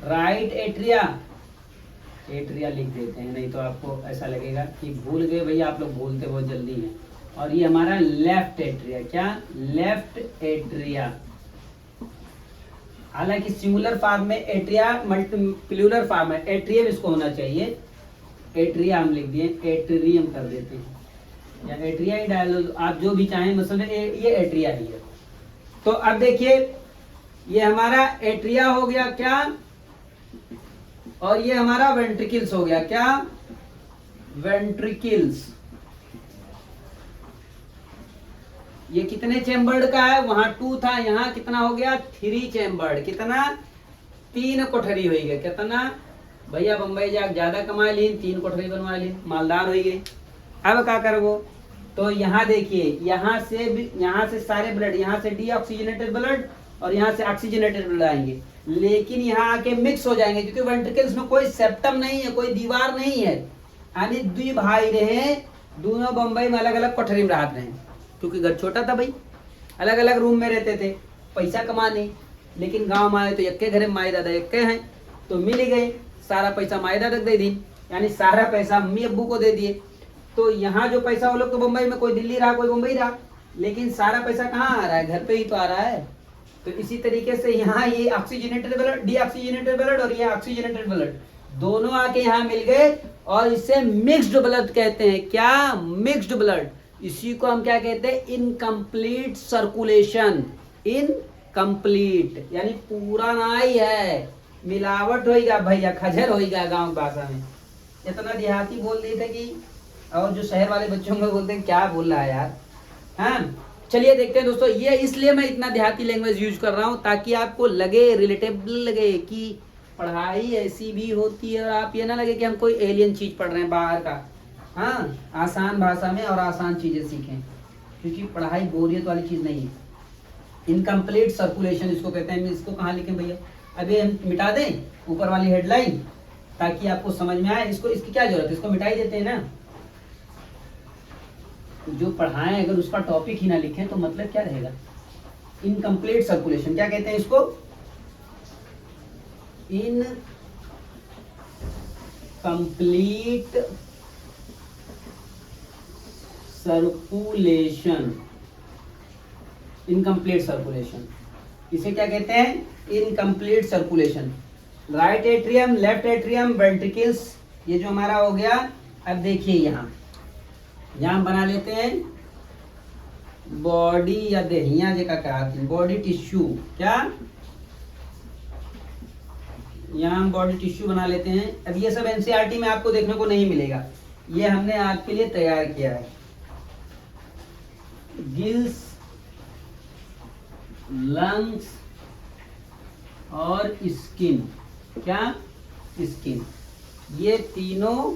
राइट एट्रिया। एट्रिया लिख देते हैं, नहीं तो आपको ऐसा लगेगा कि भूल गए भैया, आप लोग भूलते बहुत जल्दी हैं। और ये हमारा लेफ्ट एट्रिया। क्या? Left atria. हालांकि सिंगुलर फॉर्म में एट्रिया, प्लूरल फॉर्म में एट्रियम इसको होना चाहिए। एट्रिया हम लिख दिए, एट्रियम कर देते हैं या एट्रिया ही डाल लो, आप जो भी चाहें। मतलब ये एट्रिया ही है। तो अब देखिए ये हमारा एट्रिया हो गया। क्या? और ये हमारा वेंट्रिकल्स हो गया। क्या? वेंट्रिकल्स। ये कितने चेम्बर्ड का है? वहां 2 था, यहाँ कितना हो गया? 3 चेम्बर्ड। कितना? 3 कोठरी हो गए। कितना भैया? बम्बई जाके ज्यादा कमा ली, 3 कोठरी बनवा ली, मालदार हो गए। अब क्या करो? तो यहाँ देखिए, यहाँ से सारे ब्लड, यहाँ से डीऑक्सीजनेटेड ब्लड और यहाँ से ऑक्सीजनेटेड ब्लड आएंगे, लेकिन यहाँ आके मिक्स हो जाएंगे क्योंकि वेंट्रिकल्स में कोई सेप्टम नहीं है, कोई दीवार नहीं है। यानी 2 भाई रहे, दोनों बम्बई में अलग अलग कोठरी में रहते रहे, क्योंकि घर छोटा था भाई, अलग अलग रूम में रहते थे, पैसा कमाने। लेकिन गांव में आए तो एक घरे माई दादा एक हैं, तो मिल गए, सारा पैसा माई दादा दे दी, यानी सारा पैसा मम्मी अब्बू को दे दिए। तो यहाँ जो पैसा वो लोग तो बम्बई में, कोई दिल्ली रहा कोई बम्बई रहा, लेकिन सारा पैसा कहाँ आ रहा है? घर पे ही तो आ रहा है। तो इसी तरीके से यहाँ ये ऑक्सीजनेटेड ब्लड, डीऑक्सीजनेटेड ब्लड और ये ऑक्सीजनेटेड ब्लड दोनों आके यहाँ मिल गए और इसे मिक्स्ड ब्लड कहते हैं। क्या? Mixed blood. इसी को हम क्या कहते हैं? Incomplete circulation. इनकम्प्लीट यानी पूरा नहीं है, मिलावट होगा भैया, खजर होगा गांव भाषा में। इतना देहाती बोल दिए थे कि, और जो शहर वाले बच्चों को बोलते हैं क्या बोल रहा है यार। हाँ चलिए देखते हैं दोस्तों, ये इसलिए मैं इतना देहाती लैंग्वेज यूज कर रहा हूँ ताकि आपको लगे, रिलेटेबल लगे कि पढ़ाई ऐसी भी होती है और आप ये ना लगे कि हम कोई एलियन चीज पढ़ रहे हैं बाहर का। हाँ, आसान भाषा में और आसान चीजें सीखें, क्योंकि पढ़ाई बोरियत वाली चीज नहीं है। इनकम्प्लीट सर्कुलेशन इसको कहते हैं। इसको कहाँ लिखें भैया? अभी हम मिटा दें ऊपर वाली हेडलाइन ताकि आपको समझ में आए। इसको, इसकी क्या जरूरत है? इसको मिटा ही देते हैं ना। जो पढ़ाएं अगर उसका टॉपिक ही ना लिखें तो मतलब क्या रहेगा? इनकम्प्लीट सर्कुलेशन क्या कहते हैं इसको? Incomplete circulation. इनकम्प्लीट सर्कुलेशन इसे क्या कहते हैं? Incomplete circulation. Right atrium, left atrium, ventricles, ये जो हमारा हो गया। अब देखिए यहाँ हम बना लेते हैं बॉडी या देहिया जैसा कहते हैं, बॉडी टिश्यू। क्या? यहाँ हम बॉडी टिश्यू बना लेते हैं। अब ये सब एनसीईआरटी में आपको देखने को नहीं मिलेगा, ये हमने आपके लिए तैयार किया है। गिल्स, लंग्स और स्किन। क्या? स्किन। ये तीनों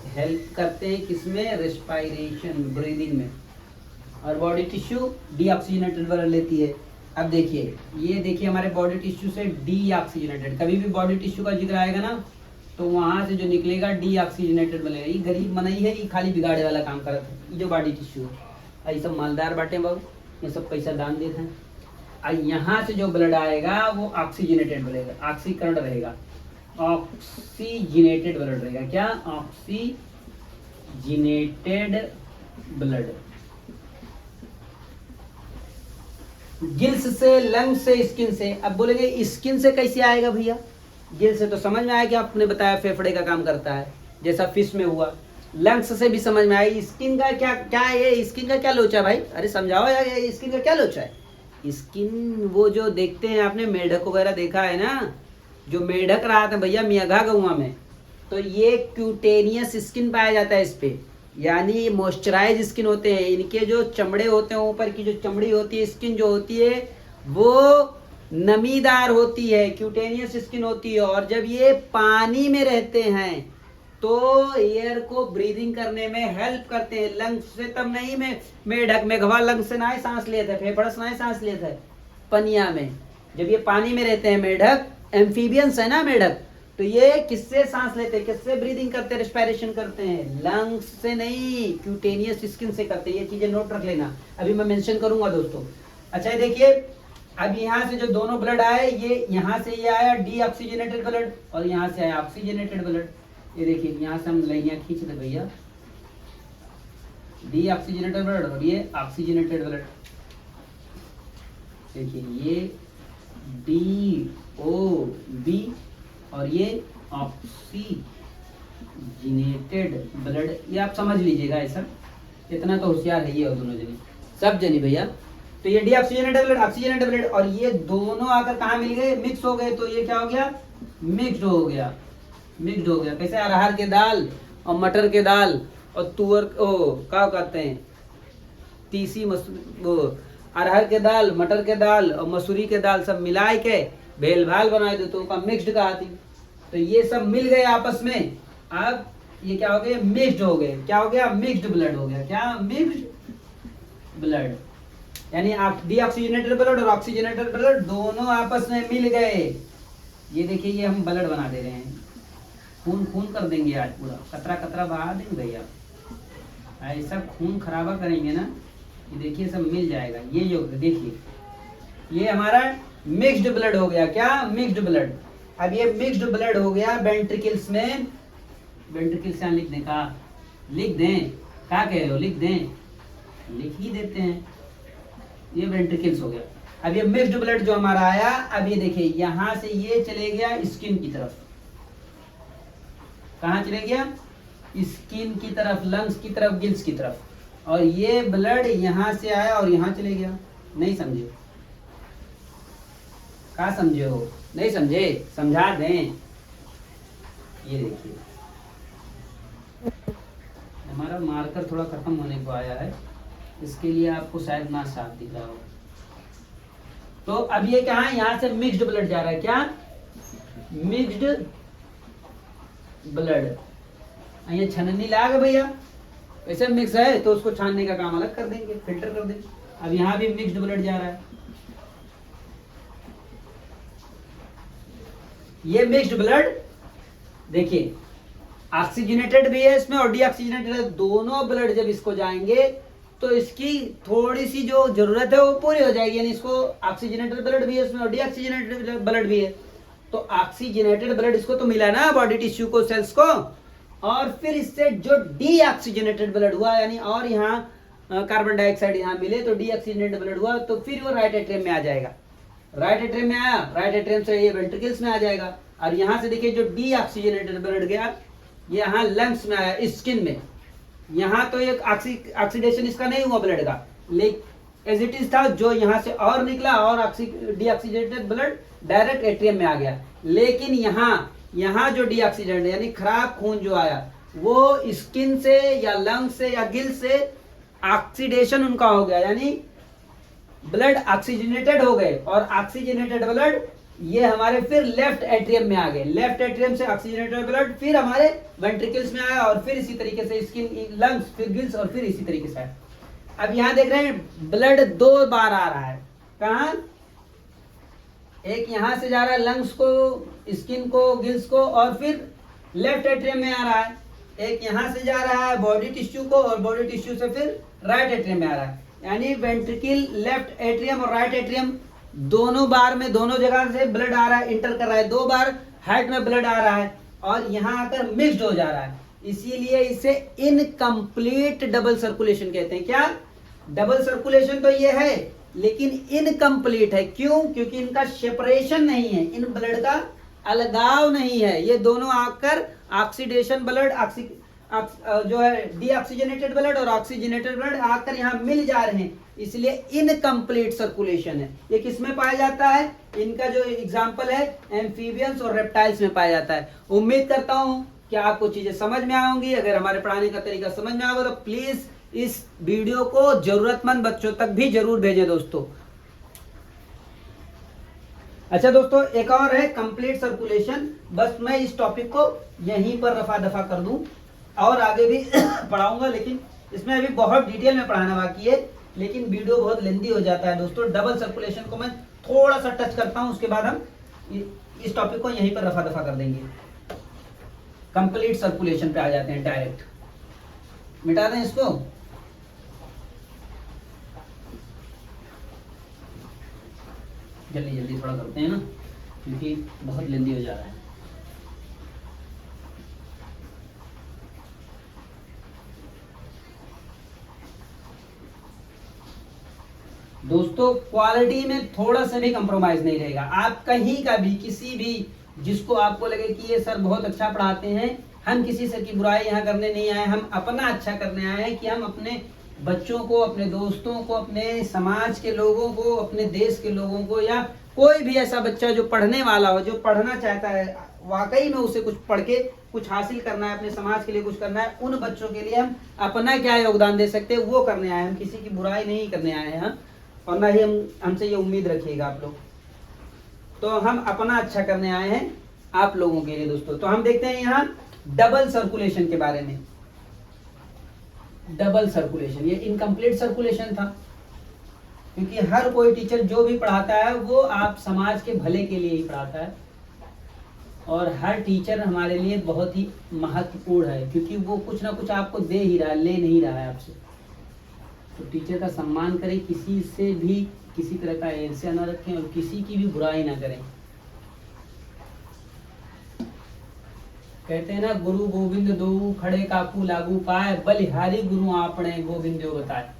हेल्प करते हैं किसमें? रेस्पिरेशन, ब्रीदिंग में। और बॉडी टिश्यू डीऑक्सीजनेटेड ब्लड लेती है। अब देखिए, ये देखिए हमारे बॉडी टिश्यू से डीऑक्सीजनेटेड, कभी भी बॉडी टिश्यू का जिक्र आएगा ना तो वहां से जो निकलेगा डीऑक्सीजनेटेड बनेगा। ये गरीब मनाई है, ये खाली बिगाड़े वाला काम करता है। ये जो बॉडी टिश्यू है, ये सब मालदार बाटे बाबू, ये सब पैसा दान देते हैं। और यहाँ से जो ब्लड आएगा वो ऑक्सीजनेटेड बनेगा, ऑक्सीकरण रहेगा, ऑक्सीजनेटेड ब्लड रहेगा। क्या? Oxygenated blood. गिल्स से, लंग से, स्किन से। अब बोलेंगे स्किन से कैसे आएगा भैया? गिल से तो समझ में आया कि आपने बताया फेफड़े का काम करता है, जैसा फिश में हुआ। लंग्स से भी समझ में आई। स्किन का क्या है? ये स्किन का क्या लोचा है भाई? अरे समझाओ यार, ये स्किन का क्या लोचा है? स्किन वो जो देखते हैं आपने, मेढक वगैरह देखा है ना, जो मेढक रहा था भैया मियाघा गौवा में, तो ये क्यूटेनियस स्किन पाया जाता है इस पे, यानी मॉइस्चराइज स्किन होते हैं। इनके जो चमड़े होते हैं, ऊपर की जो चमड़ी होती है, स्किन जो होती है वो नमीदार होती है, क्यूटेनियस स्किन होती है। और जब ये पानी में रहते हैं तो एयर को ब्रीदिंग करने में हेल्प करते हैं। लंग्स से तब नहीं में मेढक मेघवा लंग्स से ना सांस लेते, फेफड़ा से ना सांस लेते है पनिया में। जब ये पानी में रहते हैं मेढक, एम्फीबियंस है ना मेढक, तो ये किससे सांस लेते हैं, किससे ब्रीदिंग करते हैं, रेस्पिरेशन करते हैं? लंग्स से नहीं, क्यूटेनियस स्किन से करते हैं। ये चीजें नोट रख लेना, अभी मैं मेंशन करूंगा दोस्तों। अच्छा देखिए, अब यहाँ से जो दोनों ब्लड आए, ये यहाँ से ये आया डीऑक्सीजनेटेड ब्लड और यहाँ से आया ऑक्सीजनेटेड ब्लड। ये देखिए यहाँ से हम लाइनियां खींच दे भैया, डीऑक्सीजनेटेड ब्लड और ये ऑक्सीजनेटेड ब्लड। देखिए ये DOB और ये ऑक्सीजनेटेड ब्लड, ये आप समझ लीजिएगा ऐसा, इतना तो होशियार है ये और दोनों जनी, सब जनी भैया। तो ये डीऑक्सीजनेटेड ब्लड, ऑक्सीजनेटेड ब्लड, और ये दोनों आकर कहाँ मिल गए, मिक्स हो गए। तो ये क्या हो गया, मिक्स्ड हो गया। मिक्स्ड हो गया कैसे, अरहर के दाल और मटर के दाल और तुअर क्या कहते हैं, तीसी वो अरहर के दाल, मटर के दाल और मसूरी के दाल सब मिलाए के भेल भाल बनाए दो तो मिक्स्ड कहती। तो ये सब मिल गए आपस में, अब ये क्या हो गए, मिक्स्ड हो गए। क्या हो गया, मिक्स्ड ब्लड हो गया। क्या, मिक्स्ड ब्लड, यानी डीऑक्सीजनेटेड ब्लड और ऑक्सीजनेटेड ब्लड दोनों आपस में मिल गए। ये देखिए ये हम ब्लड बना दे रहे हैं, खून खून कर देंगे आज, पूरा कतरा कतरा बहा देंगे भैया। ऐसा खून खराबा करेंगे ना, ये देखिए सब मिल जाएगा। ये जो देखिए ये हमारा मिक्स्ड ब्लड हो गया। क्या, मिक्स्ड ब्लड। अब ये मिक्स्ड ब्लड हो गया वेंट्रिकल्स में। वेंट्रिकल्स यहाँ लिख दें, का लिख दें, क्या कह रहे हो, लिख दें, लिख ही देते हैं। ये वेंट्रिकल्स हो गया। अब ये मिक्स्ड ब्लड जो हमारा आया, अब ये देखिए यहां से ये चले गया स्किन की तरफ। कहाँ चले गया, स्किन की तरफ, लंग्स की तरफ, गिल्स की तरफ। और ये ब्लड यहां से आया और यहां चले गया। नहीं समझे, क्या समझे हो, नहीं समझे, समझा दें। ये देखिए हमारा मार्कर थोड़ा खत्म होने को आया है, इसके लिए आपको शायद ना साफ दिख रहा हो। तो अब ये क्या है, यहां से मिक्स्ड ब्लड जा रहा है। क्या, मिक्स्ड ब्लड। ये छननी लाग भैया, वैसे मिक्स है तो उसको छानने का काम अलग कर देंगे, फिल्टर कर देंगे। अब यहाँ भी मिक्स्ड ब्लड जा रहा है। ये मिक्स्ड ब्लड देखिए ऑक्सीजनेटेड भी है इसमें और डीऑक्सीजनेटेड, दोनों ब्लड जब इसको जाएंगे तो इसकी थोड़ी सी जो जरूरत है वो पूरी हो जाएगी। यानी इसको ऑक्सीजनेटेड ब्लड भी है इसमें और डीऑक्सीजनेटेड ब्लड भी है। तो ऑक्सीजनेटेड ब्लड इसको तो मिला ना बॉडी टिश्यू को, सेल्स को, और फिर इससे जो डीऑक्सीजनेटेड ब्लड हुआ, यानी और यहाँ कार्बन डाइऑक्साइड यहाँ मिले तो डीऑक्सीजनेटेड ब्लड हुआ, तो फिर वो राइट एट्रियम में आ जाएगा। राइट एट्रियम में आया, राइट एट्रियम से ये वेंट्रिकल्स में आ जाएगा। और यहाँ से देखिए जो डीऑक्सीजनेटेड ब्लड गया, ये यहाँ लंग्स में आया, स्किन में। यहाँ तो एक ऑक्सीडेशन इसका नहीं हुआ ब्लड का, लेकिन एज इट इज था, जो यहाँ से और निकला और डीऑक्सीजनेटेड ब्लड डायरेक्ट एट्रियम में आ गया। लेकिन यहाँ जो डीऑक्सीजनेटेड यानी खराब खून जो आया, वो स्किन से या लंग से या गिल से ऑक्सीडेशन उनका हो गया, यानी ब्लड ऑक्सीजनेटेड हो गए। और ऑक्सीजनेटेड ब्लड ये हमारे फिर लेफ्ट एट्रियम में आ गए। लेफ्ट एट्रियम से ऑक्सीजनेटेड ब्लड फिर हमारे वेंट्रिकल्स में आया और फिर इसी तरीके से स्किन, लंग्स, फिर गिल्स और फिर इसी तरीके से आया। अब यहाँ देख रहे हैं ब्लड 2 बार आ रहा है। कहाँ, एक यहाँ से जा रहा है लंग्स को, स्किन को, गिल्स को, और फिर लेफ्ट एट्रियम में आ रहा है। एक यहाँ से जा रहा है बॉडी टिश्यू को और बॉडी टिश्यू से फिर राइट एट्रियम में आ रहा है। यानी वेंट्रिकल, लेफ्ट एट्रियम और राइट एट्रियम दोनों बार में, दोनों जगह से ब्लड आ रहा है, इंटर कर रहा है। 2 बार हार्ट में ब्लड आ रहा है और यहाँ आकर मिक्स्ड हो जा रहा है। इसीलिए इसे इनकम्प्लीट डबल सर्कुलेशन कहते हैं। क्या, डबल सर्कुलेशन तो ये है लेकिन इनकम्प्लीट है। क्यों, क्योंकि इनका सेपरेशन नहीं है, इन ब्लड का अलगाव नहीं है। ये दोनों आकर ऑक्सीडेशन ब्लड, जो है डीऑक्सीजनेटेड ब्लड और ऑक्सीजनेटेड ब्लड आकर यहाँ मिल जा रहे हैं, इसलिए इनकम्प्लीट सर्कुलेशन है। ये किसमें पाया जाता है, इनका जो एग्जाम्पल है एम्फीबियंस और रेप्टाइल्स में पाया जाता है। उम्मीद करता हूँ क्या आपको चीजें समझ में आएंगी। अगर हमारे पढ़ाने का तरीका समझ में आएगा तो प्लीज इस वीडियो को जरूरतमंद बच्चों तक भी जरूर भेजें दोस्तों। अच्छा दोस्तों, एक और है कंप्लीट सर्कुलेशन। बस मैं इस टॉपिक को यहीं पर रफा दफा कर दूं और आगे भी पढ़ाऊंगा, लेकिन इसमें अभी बहुत डिटेल में पढ़ाना बाकी है, लेकिन वीडियो बहुत लेंदी हो जाता है दोस्तों। डबल सर्कुलेशन को मैं थोड़ा सा टच करता हूं, उसके बाद हम इस टॉपिक को यहीं पर रफा दफा कर देंगे। कंप्लीट सर्कुलेशन पे आ जाते हैं डायरेक्ट। मिटा दें इसको। जल्दी जल्दी थोड़ा करते हैं ना, क्योंकि बहुत लेंदी हो जा रहा है। दोस्तों क्वालिटी में थोड़ा सा भी कंप्रोमाइज नहीं रहेगा। आप कहीं का भी किसी भी जिसको आपको लगे कि ये सर बहुत अच्छा पढ़ाते हैं, हम किसी सर की बुराई यहाँ करने नहीं आए, हम अपना अच्छा करने आए हैं कि हम अपने बच्चों को, अपने दोस्तों को, अपने समाज के लोगों को, अपने देश के लोगों को, या कोई भी ऐसा बच्चा जो पढ़ने वाला हो, जो पढ़ना चाहता है, वाकई में उसे कुछ पढ़ के कुछ हासिल करना है, अपने समाज के लिए कुछ करना है, उन बच्चों के लिए हम अपना क्या योगदान दे सकते हैं वो करने आए हैं। हम किसी की बुराई नहीं करने आए हैं, और ना ही हमसे ये उम्मीद रखिएगा आप लोग। तो हम अपना अच्छा करने आए हैं आप लोगों के लिए दोस्तों। तो हम देखते हैं यहाँ डबल सर्कुलेशन के बारे में। डबल सर्कुलेशन, ये इनकम्प्लीट सर्कुलेशन था, क्योंकि हर कोई टीचर जो भी पढ़ाता है वो आप समाज के भले के लिए ही पढ़ाता है, और हर टीचर हमारे लिए बहुत ही महत्वपूर्ण है, क्योंकि वो कुछ ना कुछ आपको दे ही रहा है, ले नहीं रहा है आपसे। तो टीचर का सम्मान करें, किसी से भी किसी तरह का ईर्ष्या न रखें और किसी की भी बुराई ना करें। कहते हैं ना, गुरु गोविंद दो खड़े काकू लागू पाए, बलिहारी गुरु आपने गोविंद बताए।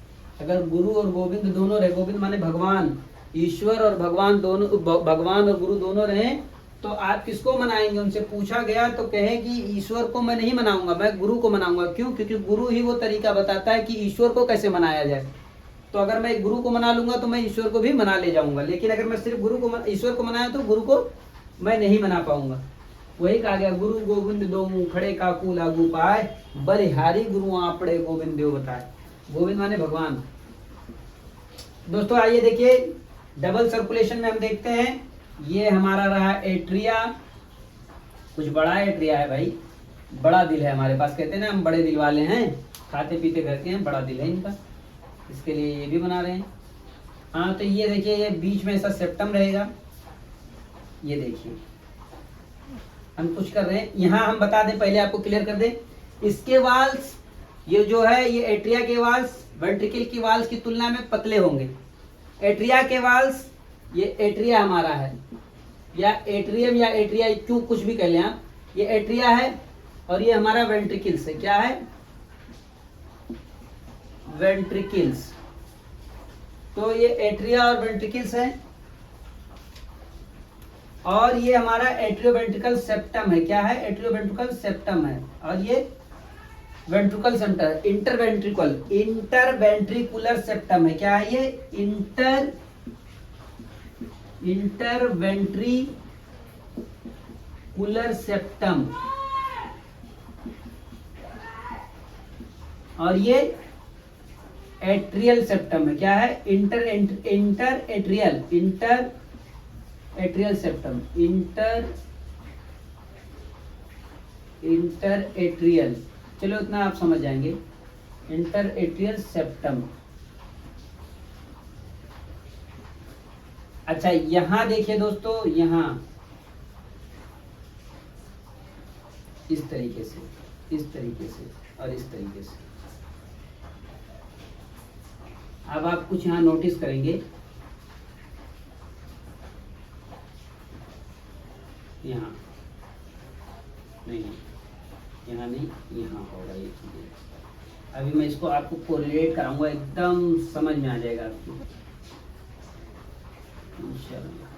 अगर गुरु और गोविंद दोनों रहे, गोविंद माने भगवान, ईश्वर और भगवान दोनों, भगवान और गुरु दोनों रहे, तो आप किसको मनाएंगे। उनसे पूछा गया तो कहे कि ईश्वर को मैं नहीं मनाऊंगा, मैं गुरु को मनाऊंगा। क्यों? क्योंकि गुरु ही वो तरीका बताता है कि ईश्वर को कैसे मनाया जाए। तो अगर मैं गुरु को मना लूंगा तो मैं ईश्वर को भी मना ले जाऊंगा, लेकिन अगर मैं सिर्फ ईश्वर को मनाया तो गुरु को मैं नहीं मना पाऊंगा। वही कहा गया, गुरु गोविंद दो खड़े काकू लागू पाए, बलिहारी गुरु आपड़े गोविंद देव बताए। गोविंद माने भगवान। दोस्तों आइए देखिए, डबल सर्कुलेशन में हम देखते हैं, ये हमारा रहा एट्रिया। कुछ बड़ा एट्रिया है भाई, बड़ा दिल है हमारे पास। कहते हैं ना हम बड़े दिल वाले हैं, खाते पीते घर के हैं, बड़ा दिल है इनका, इसके लिए ये भी बना रहे हैं। हाँ तो ये देखिए, ये बीच में ऐसा सेप्टम रहेगा। ये देखिए हम कुछ कर रहे हैं यहाँ, हम बता दें, पहले आपको क्लियर कर दें, इसके वाल्स ये जो है, ये एट्रिया के वाल्स वेंट्रिकल की वाल्स की तुलना में पतले होंगे। एट्रिया के वाल्स, ये एट्रिया हमारा है, या एट्रियम या एट्रिया, क्यों कुछ भी कह लें आप, ये एट्रिया है, और ये हमारा वेंट्रिकल्स है। क्या है? वेंट्रिकल्स। तो ये एट्रिया और वेंट्रिकल्स है, और ये हमारा एट्रियोवेंट्रिकल सेप्टम है। क्या है? एट्रियोवेंट्रिकल सेप्टम है, और ये वेंट्रिकल सेंटर, इंटरवेंट्रिकुलर सेप्टम है। क्या है ये? इंटरवेंट्रिकुलर सेप्टम, और ये एट्रियल सेप्टम है। क्या है? Inter atrial septum, inter atrial, चलो इतना आप समझ जाएंगे। Inter atrial septum. अच्छा यहां देखिए दोस्तों, यहां इस तरीके से, इस तरीके से और इस तरीके से। अब आप कुछ यहां नोटिस करेंगे, यहाँ नहीं, यहाँ नहीं, यहाँ होगा ये चीजें। अभी मैं इसको आपको कोरिलेट कराऊंगा, एकदम समझ में आ जाएगा आपको इंशाल्लाह।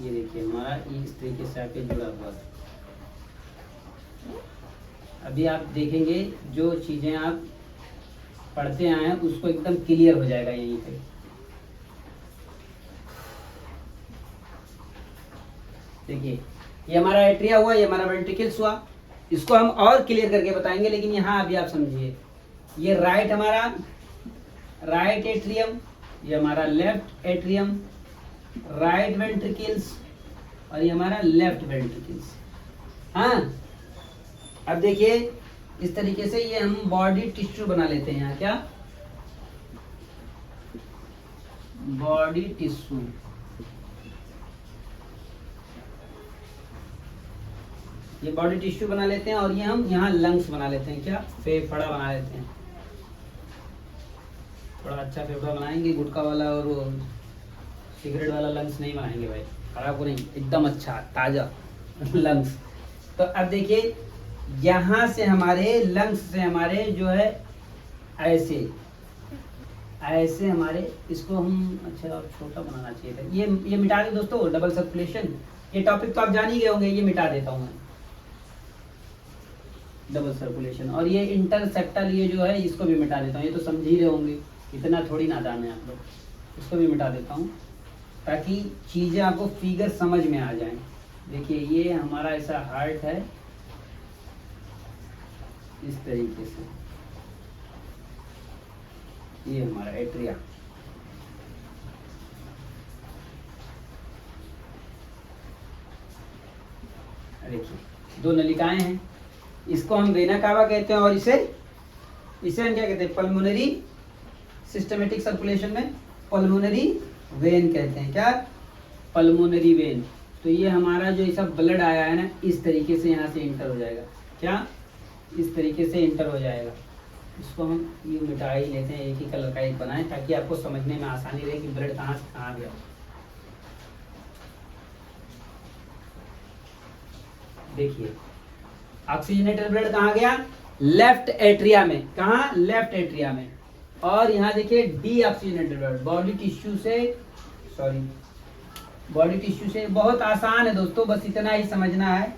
ये देखिए हमारा इस तरीके से आके जुड़ा हुआ है। अभी आप देखेंगे जो चीजें आप पढ़ते आए हैं उसको एकदम क्लियर हो जाएगा यहीं पे। देखिए ये हमारा एट्रिया हुआ, ये हमारा वेंट्रिकल्स हुआ। इसको हम और क्लियर करके बताएंगे, लेकिन यहाँ अभी आप समझिए। ये राइट हमारा राइट एट्रियम, ये हमारा लेफ्ट एट्रियम, राइट वेंट्रिकल्स, और ये हमारा लेफ्ट वेंट्रिकल्स। हाँ, अब देखिए इस तरीके से ये हम बॉडी टिश्यू बना लेते हैं। यहाँ क्या बॉडी टिश्यू, ये बॉडी टिश्यू बना लेते हैं, और ये हम यहाँ लंग्स बना लेते हैं। क्या फेफड़ा बना लेते हैं। थोड़ा अच्छा फेफड़ा बनाएंगे, गुटखा वाला और वो सिगरेट वाला लंग्स नहीं बनाएंगे भाई, खराब को नहीं, एकदम अच्छा ताजा लंग्स। तो अब देखिए यहाँ से हमारे लंग्स से हमारे जो है ऐसे ऐसे हमारे, इसको हम अच्छा और छोटा बनाना चाहिए था। ये मिटा दे दोस्तों, डबल सर्कुलेशन। ये टॉपिक तो आप जान ही गए होंगे, ये मिटा देता हूँ मैं, डबल सर्कुलेशन। और ये इंटरसेप्टल ये जो है इसको भी मिटा देता हूँ। ये तो समझ ही रहे होंगे, इतना थोड़ी नादान है आप लोग। इसको भी मिटा देता हूँ ताकि चीज़ें आपको फिगर समझ में आ जाएं। देखिए ये हमारा ऐसा हार्ट है, इस तरीके से ये हमारा एट्रिया। देखिए दो नलिकाएं हैं, इसको हम वेना कावा कहते हैं, और इसे हम क्या कहते हैं, पल्मोनरी सिस्टमेटिक सर्कुलेशन में पल्मोनरी वेन कहते हैं। क्या पल्मोनरी वेन। तो ये हमारा जो ऐसा ब्लड आया है ना, इस तरीके से यहाँ से इंटर हो जाएगा। क्या इस तरीके से इंटर हो जाएगा। इसको हम ये मिटा ही लेते हैं, एक ही कलर का एक बनाएं ताकि आपको समझने में आसानी रहे कि ब्लड कहाँ से कहाँ गया। देखिए ऑक्सीजनेटेड ब्लड कहाँ गया, लेफ्ट एट्रिया में। कहाँ, लेफ्ट एट्रिया में। और यहाँ देखिए D oxygenated blood body tissue से, बॉडी टिश्यू से। बहुत आसान है दोस्तों, बस इतना ही समझना है।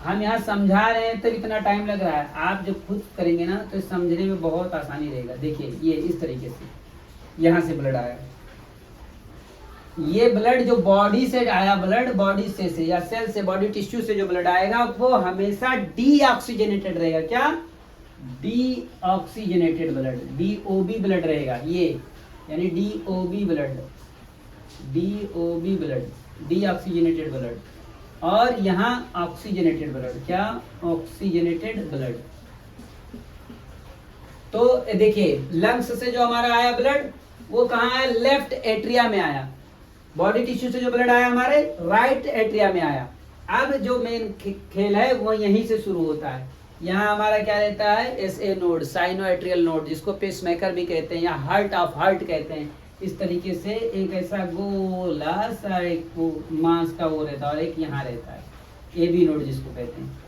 हम यहाँ समझा रहे हैं तो इतना टाइम लग रहा है, आप जब खुद करेंगे ना तो समझने में बहुत आसानी रहेगा। देखिए ये इस तरीके से यहाँ से ब्लड आया, ये ब्लड जो बॉडी से आया, ब्लड बॉडी से या सेल से, बॉडी टिश्यू से जो ब्लड आएगा वो हमेशा डीऑक्सीजनेटेड रहेगा। क्या, डीऑक्सीजनेटेड ब्लड, डीओबी ब्लड रहेगा ये, यानी DOB blood, DOB blood, deoxygenated blood. और यहाँ ऑक्सीजनेटेड ब्लड। क्या, ऑक्सीजनेटेड ब्लड। तो देखिए लंग्स से जो हमारा आया ब्लड वो कहाँ है, लेफ्ट एट्रिया में आया। बॉडी टिश्यू से जो ब्लड आया हमारे राइट एट्रिया में आया। अब जो मेन खेल है वो यहीं से शुरू होता है। यहाँ हमारा क्या रहता है, SA node, cyano atrial node, जिसको पेसमेकर भी कहते हैं या हार्ट ऑफ हार्ट कहते हैं। इस तरीके से एक ऐसा गोला सा एक मांस का वो रहता है, और एक यहाँ रहता है एबी नोड जिसको कहते हैं।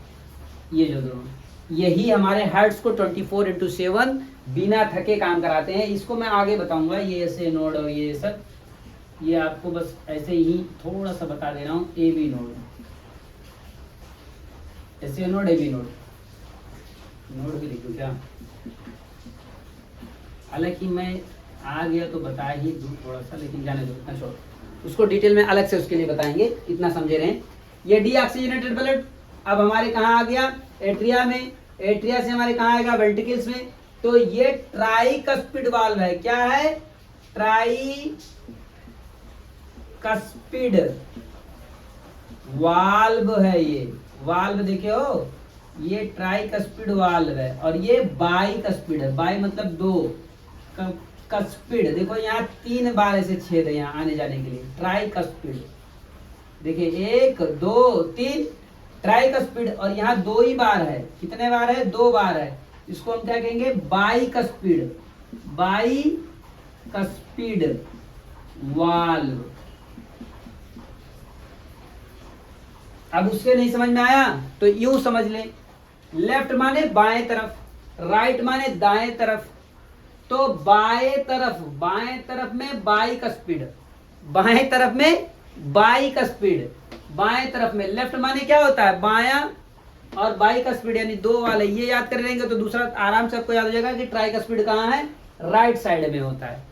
ये जो दोनों, यही हमारे हार्ट्स को 24/7 बिना थके काम कराते हैं। इसको मैं आगे बताऊंगा, ये एसए नोड और ये सब, ये आपको बस ऐसे ही थोड़ा सा बता दे रहा हूँ। A B node, SA node, A B node, node भी लिखूं क्या, हालांकि मैं आ गया तो बता ही दूँ थोड़ा सा, लेकिन जाने दो, इतना छोड़, उसको डिटेल में अलग से उसके लिए बताएंगे, इतना समझे रहें। ये डीऑक्सीजनेटेड ब्लड अब हमारे कहाँ आ गया, एट्रिया में। एट्रिया से हमारे कहाँ आएगा, वेंट्रिकल्स में। तो ये ट्राइकस्पिड वाल्व है। क्या है, ट्राइकस्पिड वाल्व है। ये वाल्व देखे हो, ये ट्राइकस्पिड वाल्व है। और ये बाइकस्पिड है, बाई मतलब दो, कस्पिड देखो यहाँ 3 बार ऐसे छेद है यहाँ आने जाने के लिए, ट्राइकस्पिड। देखिए 1 2 3 ट्राइकस्पिड, और यहाँ 2 ही बार है। कितने बार है, 2 बार है। इसको हम क्या कहेंगे, बाइकस्पिड, बाइकस्पिड वाल्व। अब उसके नहीं समझ में आया तो यूं समझ ले, लेफ्ट माने बाएं तरफ, राइट माने दाएं तरफ। तो बाएं तरफ में बाइकस्पिड, बाएं तरफ में बाइकस्पिड, बाएं तरफ में। लेफ्ट माने क्या होता है, बायां, और बाइकस्पिड यानी 2 वाले। ये याद कर लेंगे तो दूसरा आराम से आपको याद हो जाएगा कि ट्राइकस्पिड कहाँ है, राइट साइड में होता है।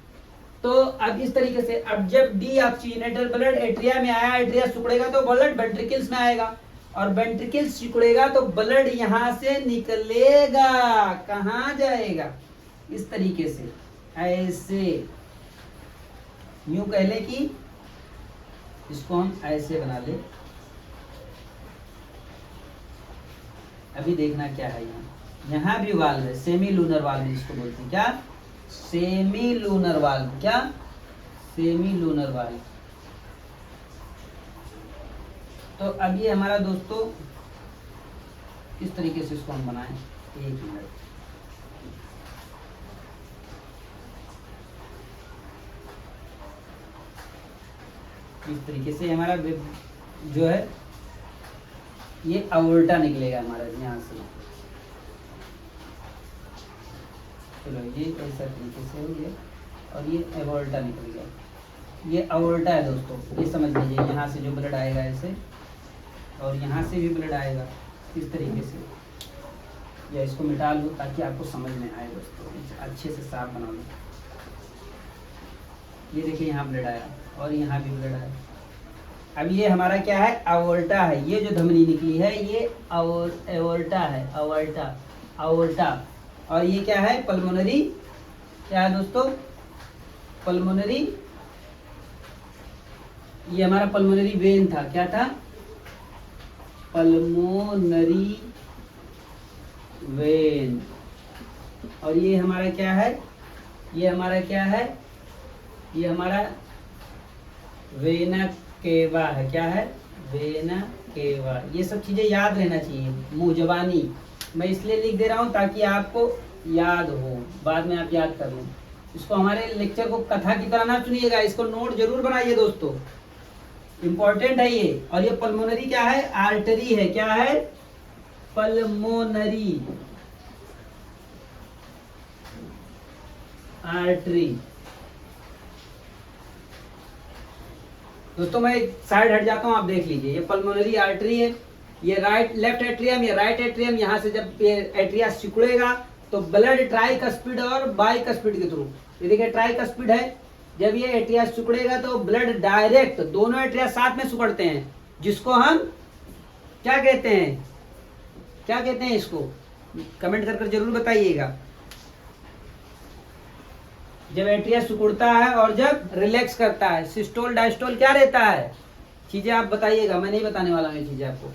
तो अब इस तरीके से, अब जब डीऑक्सीजनेटेड ब्लड एट्रिया में आया, एट्रिया सिकुड़ेगा तो ब्लड वेंट्रिकल्स में आएगा, और वेंट्रिकल्स सिकुड़ेगा तो ब्लड यहां से निकलेगा, कहां जाएगा, इस तरीके से, ऐसे, यूं कह ले कि इसको हम ऐसे बना ले। अभी देखना क्या है, यहाँ भी वाल्व है, सेमी लूनर वाल्व जिसको बोलते हैं, क्या, सेमी लूनर वाल्व, क्या, सेमी लूनर वाल्व। तो अब ये हमारा दोस्तों किस तरीके से इसको हम बनाएं, एक मिनट, इस तरीके से हमारा जो है ये अवोल्टा निकलेगा हमारा यहाँ से। चलो ये ऐसा तरीके से हो गया, और ये अवोल्टा निकल गया, ये अवोल्टा है दोस्तों, ये समझ लीजिए। यहाँ से जो ब्लड आएगा ऐसे, और यहाँ से भी ब्लड आएगा इस तरीके से, या इसको मिटा लूँ ताकि आपको समझ में आए दोस्तों, अच्छे से साफ बना लूँ। ये देखिए यहाँ ब्लड आया, और यहाँ भी ब्लड आया। अब ये हमारा क्या है, अवोल्टा है, ये जो धमनी निकली है ये अवोल्टा है, अवोल्टा, अवोल्टा। और ये क्या है, पल्मोनरी, क्या है दोस्तों, पल्मोनरी, ये हमारा पल्मोनरी वेन था, क्या था, पल्मोनरी वेन। और ये हमारा क्या है, ये हमारा क्या है, ये हमारा वेना केवा है, क्या है, वेना केवा। ये सब चीजें याद रहना चाहिए, मुंह जबानी, मैं इसलिए लिख दे रहा हूं ताकि आपको याद हो, बाद में आप याद कर लो। इसको हमारे लेक्चर को कथा की तरह ना सुनिएगा, इसको नोट जरूर बनाइए दोस्तों, इंपॉर्टेंट है ये। और ये पल्मोनरी क्या है, आर्टरी है, क्या है, पल्मोनरी आर्टरी। दोस्तों मैं साइड हट जाता हूँ, आप देख लीजिए, ये पल्मोनरी आर्टरी है, ये राइट लेफ्ट एट्रियम, ये राइट एट्रियम। यहाँ से जब ये एट्रिया सिकुड़ेगा तो ब्लड ट्राइकस्पिड और बाइकस्पिड के थ्रू, ये देखिए ट्राइकस्पिड है, जब ये एट्रिया सिकुड़ेगा तो ब्लड डायरेक्ट, दोनों एट्रिया साथ में सिकुड़ते हैं, जिसको हम क्या कहते हैं, क्या कहते हैं इसको, कमेंट कर जरूर बताइएगा। जब एट्रिया सिकुड़ता है और जब रिलैक्स करता है, सिस्टोल डायस्टोल क्या रहता है, चीजें आप बताइएगा, मैं नहीं बताने वाला हूँ ये चीजें आपको।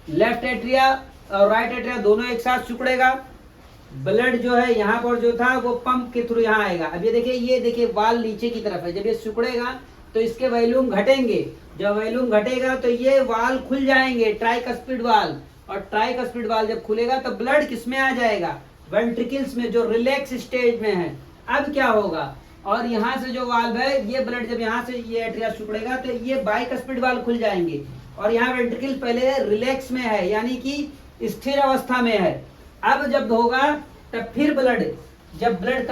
लेफ्ट एट्रिया और राइट एट्रिया दोनों एक साथ सिकुड़ेगा, ब्लड जो है यहाँ पर जो था वो पंप के थ्रू यहाँ आएगा। अब ये देखिए वाल नीचे की तरफ है, जब ये सिकुड़ेगा तो इसके वॉल्यूम घटेंगे, जब वॉल्यूम घटेगा तो ये वाल खुल जाएंगे, ट्राइकस्पिड वाल, और ट्राइकस्पिड वाल जब खुलेगा तो ब्लड किसमें आ जाएगा, वेंट्रिकल्स में, जो रिलैक्स स्टेज में है। अब क्या होगा, और यहाँ से जो वाल्व है, ये ब्लड जब यहाँ से ये एट्रिया सिकुड़ेगा तो ये बाइकस्पिड वाल्व खुल जाएंगे, और यहाँ वेंट्रिकल पहले रिलैक्स में है, यानी कि स्थिर अवस्था में है। अब जब होगा तब फिर ब्लड, जब ब्लड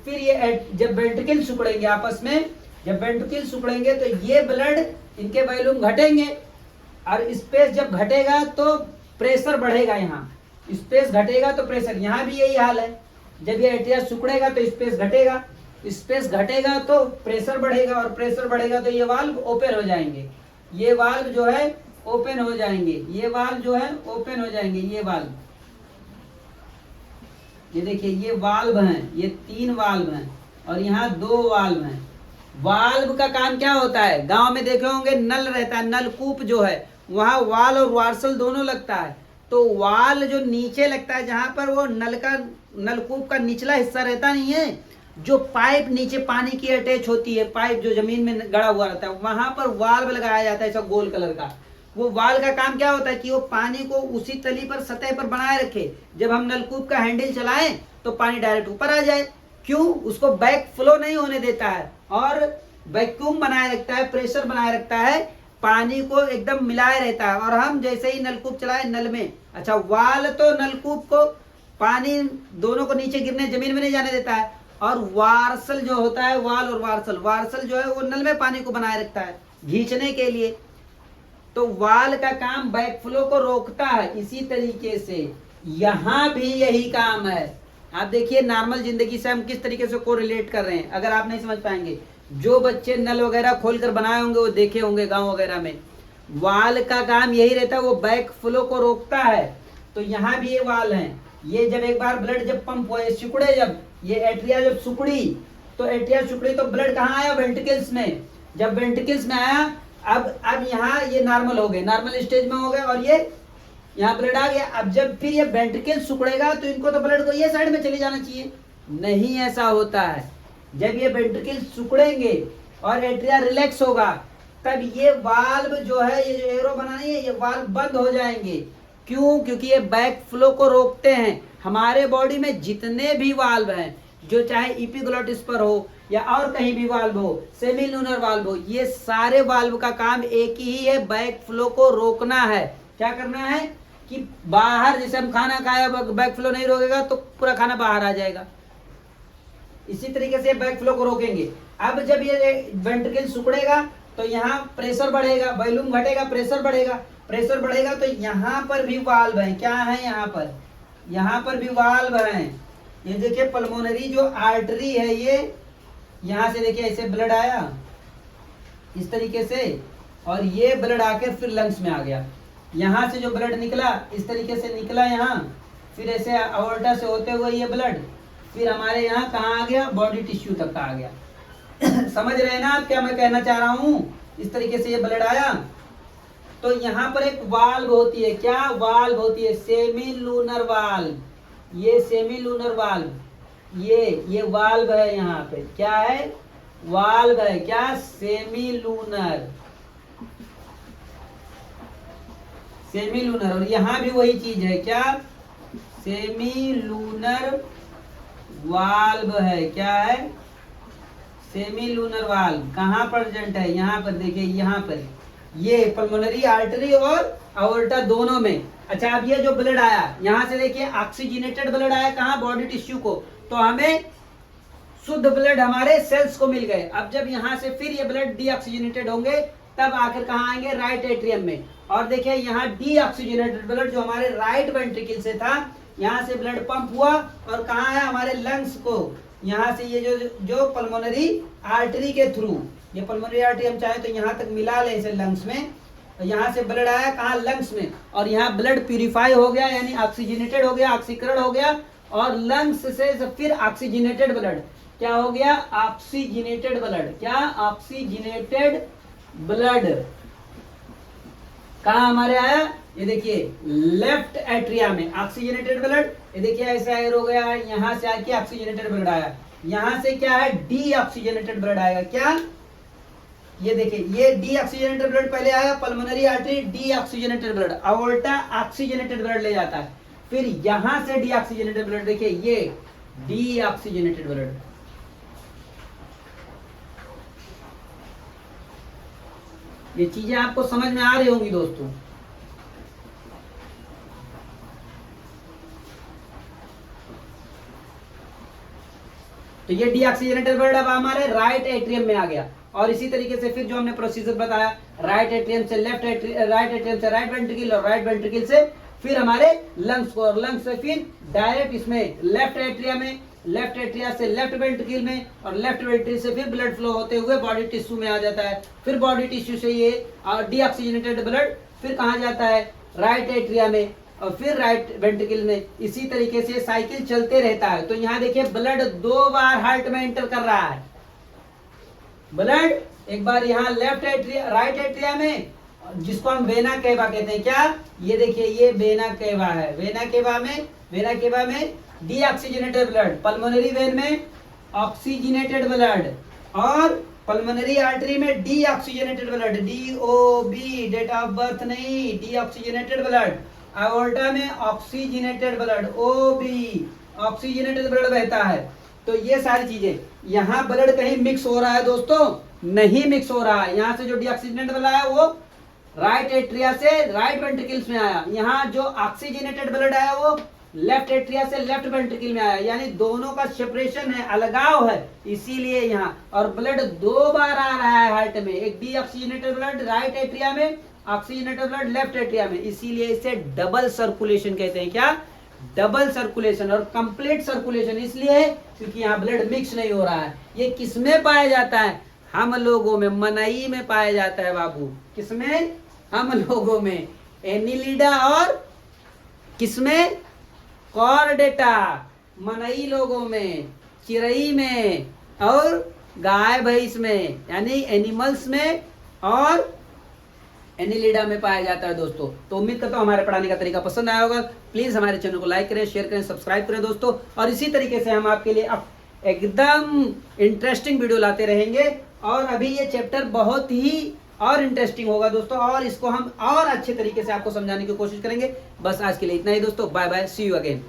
फिर ये जब वेंट्रिकल सिकुड़ेंगे आपस में, जब वेंट्रिकल सिकुड़ेंगे तो ये ब्लड, इनके वॉल्यूम घटेंगे, और स्पेस जब घटेगा तो प्रेशर बढ़ेगा, यहाँ स्पेस घटेगा तो प्रेशर, यहाँ भी यही हाल है, जब ये एट्रिया सिकुड़ेगा तो स्पेस घटेगा, स्पेस घटेगा तो प्रेशर बढ़ेगा, और प्रेशर बढ़ेगा तो ये वाल्व ओपन हो जाएंगे, ये वाल्व जो है ओपन हो जाएंगे, ये वाल्व जो है ओपन हो जाएंगे, ये वाल्व, ये देखिए ये वाल्व हैं, ये 3 वाल्व हैं, और यहाँ 2 वाल्व हैं। वाल्व का काम क्या होता है, गांव में देखे होंगे नल रहता है, नलकूप जो है वहाँ वाल और वार्सल दोनों लगता है। तो वाल जो नीचे लगता है, जहाँ पर वो नलकूप का निचला हिस्सा रहता नहीं है, जो पाइप नीचे पानी की अटैच होती है, पाइप जो जमीन में गड़ा हुआ रहता है, वहां पर वाल्व लगाया जाता है ऐसा गोल कलर का। वो वाल का काम क्या होता है कि वो पानी को उसी तली पर, सतह पर बनाए रखे, जब हम नलकूप का हैंडल चलाएं तो पानी डायरेक्ट ऊपर आ जाए। क्यों, उसको बैक फ्लो नहीं होने देता है, और वैक्यूम बनाए रखता है, प्रेशर बनाए रखता है, पानी को एकदम मिलाए रहता है। और हम जैसे ही नलकूप चलाए नल में, अच्छा वाल तो नलकूप को पानी दोनों को नीचे गिरने, जमीन में नहीं जाने देता है, और वार्सल जो होता है, वाल और वार्सल, वार्सल जो है वो नल में पानी को बनाए रखता है खींचने के लिए। तो वाल का काम बैक फ्लो को रोकता है। इसी तरीके से यहाँ भी यही काम है, आप देखिए नॉर्मल जिंदगी से हम किस तरीके से कोरिलेट कर रहे हैं। अगर आप नहीं समझ पाएंगे, जो बच्चे नल वगैरह खोलकर बनाए होंगे वो देखे होंगे गांव वगैरह में, वाल का काम यही रहता है, वो बैक फ्लो को रोकता है। तो यहाँ भी ये वाल है, ये जब एक बार ब्लड जब पंप हुआ, सिकुड़े, जब ये एट्रिया जब सुकड़ी, तो एट्रिया सुकड़ी तो ब्लड कहाँ आया, वेंट्रिकल्स में। जब वेंट्रिकल्स में आया, अब यहाँ ये नॉर्मल हो गए, नॉर्मल स्टेज में हो गए, और ये यहाँ ब्लड आ गया। अब जब फिर ये वेंट्रिकल सुकड़ेगा तो इनको तो ब्लड को ये साइड में चले जाना चाहिए, नहीं ऐसा होता है। जब ये वेंट्रिकल सुकड़ेंगे और एट्रिया रिलैक्स होगा, तब ये वाल्व जो है, ये जो एरो बनानी है, ये वाल्व बंद हो जाएंगे। क्यों? क्योंकि ये बैक फ्लो को रोकते हैं। हमारे बॉडी में जितने भी वाल्व हैं, जो चाहे इपिग्लोटिस पर हो या और कहीं भी वाल्व हो, सेमी लूनर वाल्व हो, ये सारे वाल्व का काम एक ही है, बैक फ्लो को रोकना है। क्या करना है कि बाहर, जैसे हम खाना खाया, बैक फ्लो नहीं रोकेगा तो पूरा खाना बाहर आ जाएगा। इसी तरीके से बैक फ्लो को रोकेंगे। अब जब ये वेंट्रिकल सिकुड़ेगा तो यहाँ प्रेशर बढ़ेगा, वॉल्यूम घटेगा, प्रेशर बढ़ेगा, प्रेशर बढ़ेगा, तो यहाँ पर भी वाल्व है। क्या है यहाँ पर भी वाल्व है। ये देखिए पल्मोनरी जो आर्टरी है, ये यहाँ से देखिए ऐसे ब्लड आया इस तरीके से, और ये ब्लड आकर फिर लंग्स में आ गया। यहाँ से जो ब्लड निकला इस तरीके से निकला यहाँ, फिर ऐसे अवोर्टा से होते हुए ये ब्लड फिर हमारे यहाँ कहाँ आ गया, बॉडी टिश्यू तक का आ गया। समझ रहे हैं ना आप क्या मैं कहना चाह रहा हूँ? इस तरीके से ये ब्लड आया, तो यहाँ पर एक वाल्व होती है। क्या वाल्व होती है? Semi lunar valve. ये सेमी लूनर वाल्व, ये वाल्व है। यहाँ पे क्या है? वाल्व है। क्या? Semi lunar, semi lunar. और यहाँ भी वही चीज है। क्या? सेमी लूनर वाल्व है। क्या है? Semi lunar valve. कहाँ प्रेजेंट है? यहाँ पर देखिए, यहाँ पर ये पल्मोनरी आर्टरी और अओर्टा दोनों में। अच्छा, अब ये जो ब्लड आया यहाँ से देखिए, ऑक्सीजनेटेड ब्लड आया कहाँ? बॉडी टिश्यू को। तो हमें शुद्ध ब्लड हमारे सेल्स को मिल गए। अब जब यहाँ से फिर ये ब्लड डीऑक्सीजनेटेड होंगे, तब आखिर कहाँ आएंगे? राइट एट्रियम में। और देखिए यहाँ डीऑक्सीजनेटेड ब्लड जो हमारे राइट वेंट्रिकल से था, यहाँ से ब्लड पंप हुआ और कहाँ है? हमारे लंग्स को। यहाँ से ये जो पल्मोनरी आर्टरी के थ्रू, ये पल्मोनरी आर्टरी हम चाहे तो यहाँ तक मिला ले इसे लंग्स में, तो यहाँ से ब्लड आया कहाँ? लंग्स में। और यहाँ ब्लड प्यूरिफाई हो गया, यानी ऑक्सीजनेटेड हो गया, ऑक्सीकरण हो गया, और लंग्स से फिर ऑक्सीजनेटेड ब्लड क्या हो गया? Oxygenated blood. क्या? ऑक्सीजनेटेड ब्लड कहाँ हमारे आया? ये देखिए लेफ्ट एट्रिया में ऑक्सीजनेटेड ब्लड। ये देखिए ऐसा एयर हो गया, यहाँ से आके ऑक्सीजनेटेड ब्लड आया। यहाँ से क्या है? डीऑक्सीजनेटेड ब्लड आएगा। क्या? ये देखिए, ये डीऑक्सीजनेटेड ब्लड पहले आया, pulmonary artery deoxygenated blood, aorta oxygenated blood ले जाता है, फिर यहां से डीऑक्सीजनेटेड ब्लड, देखिए ये डीऑक्सीजनेटेड ब्लड। ये चीजें आपको समझ में आ रही होंगी दोस्तों। तो ये डीऑक्सीजनेटेड ब्लड अब हमारे राइट एट्रियम में आ गया। और इसी तरीके से फिर जो हमने प्रोसीजर बताया, राइट एट्रियम से लेफ्ट एट्रियम, राइट एट्रियम से राइट वेंट्रिकल, और राइट वेंट्रिकल से फिर हमारे लंग्स को, और लंग्स से फिर डायरेक्ट इसमें लेफ्ट एट्रिया में, लेफ्ट एट्रिया से लेफ्ट वेंट्रिकल में, और लेफ्ट वेंट्रिकल से फिर ब्लड फ्लो होते हुए बॉडी टिश्यू में आ जाता है। फिर बॉडी टिश्यू से ये डीऑक्सीजनेटेड ब्लड फिर कहाँ जाता है? राइट एट्रिया में, और फिर राइट वेंट्रिकल में। इसी तरीके से साइकिल चलते रहता है। तो यहाँ देखिए ब्लड 2 बार हार्ट में एंटर कर रहा है। ब्लड एक बार यहाँ लेफ्ट एट्रिया, राइट एट्रिया में, जिसको हम वेना केवा कहते हैं। क्या? ये देखिए ये वेना केवा है। वेना केवा में डीऑक्सीजनेटेड ब्लड, पल्मोनरी वेन में ऑक्सीजनेटेड ब्लड, और पल्मोनरी आर्टरी में deoxygenated blood, DOB, date of birth नहीं, डीऑक्सीजनेटेड ब्लड। अओर्टा में oxygenated blood, OB, oxygenated blood बहता है। तो ये सारी चीजें, यहाँ ब्लड कहीं मिक्स हो रहा है दोस्तों? नहीं मिक्स हो रहा है। यहाँ से जो डीऑक्सीजनेटेड ब्लड आया वो राइट एट्रिया से राइट वेंट्रिकल्स में आया। यहाँ जो ऑक्सीजनेटेड ब्लड आया वो लेफ्ट एट्रिया से लेफ्ट वेंट्रिकल में आया, यानी दोनों का सेपरेशन है, अलगाव है, इसीलिए यहाँ। और ब्लड 2 बार आ रहा है हार्ट में, एक डीऑक्सीजनेटेड ब्लड राइट एट्रिया में, ऑक्सीजनेटेड ब्लड लेफ्ट एट्रिया में, इसीलिए इसे डबल सर्कुलेशन कहते हैं। क्या? डबल सर्कुलेशन और कंप्लीट सर्कुलेशन इसलिए है क्योंकि यहाँ ब्लड मिक्स नहीं हो रहा है। ये किसमें पाया जाता है? हम लोगों में, मनई में पाया जाता है बाबू। किसमें? हम लोगों में, एनिलिडा और किसमें? कॉर्डेटा। मनई लोगों में, चिरई में और गाय भैंस में, यानी एनिमल्स में और एनिलिडा में पाया जाता है दोस्तों। तो उम्मीद करता हूँ हमारे पढ़ाने का तरीका पसंद आया होगा। प्लीज हमारे चैनल को लाइक करें, शेयर करें, सब्सक्राइब करें दोस्तों। और इसी तरीके से हम आपके लिए एकदम इंटरेस्टिंग वीडियो लाते रहेंगे। और अभी ये चैप्टर बहुत ही और इंटरेस्टिंग होगा दोस्तों, और इसको हम और अच्छे तरीके से आपको समझाने की कोशिश करेंगे। बस आज के लिए इतना ही दोस्तों, bye bye, see you again.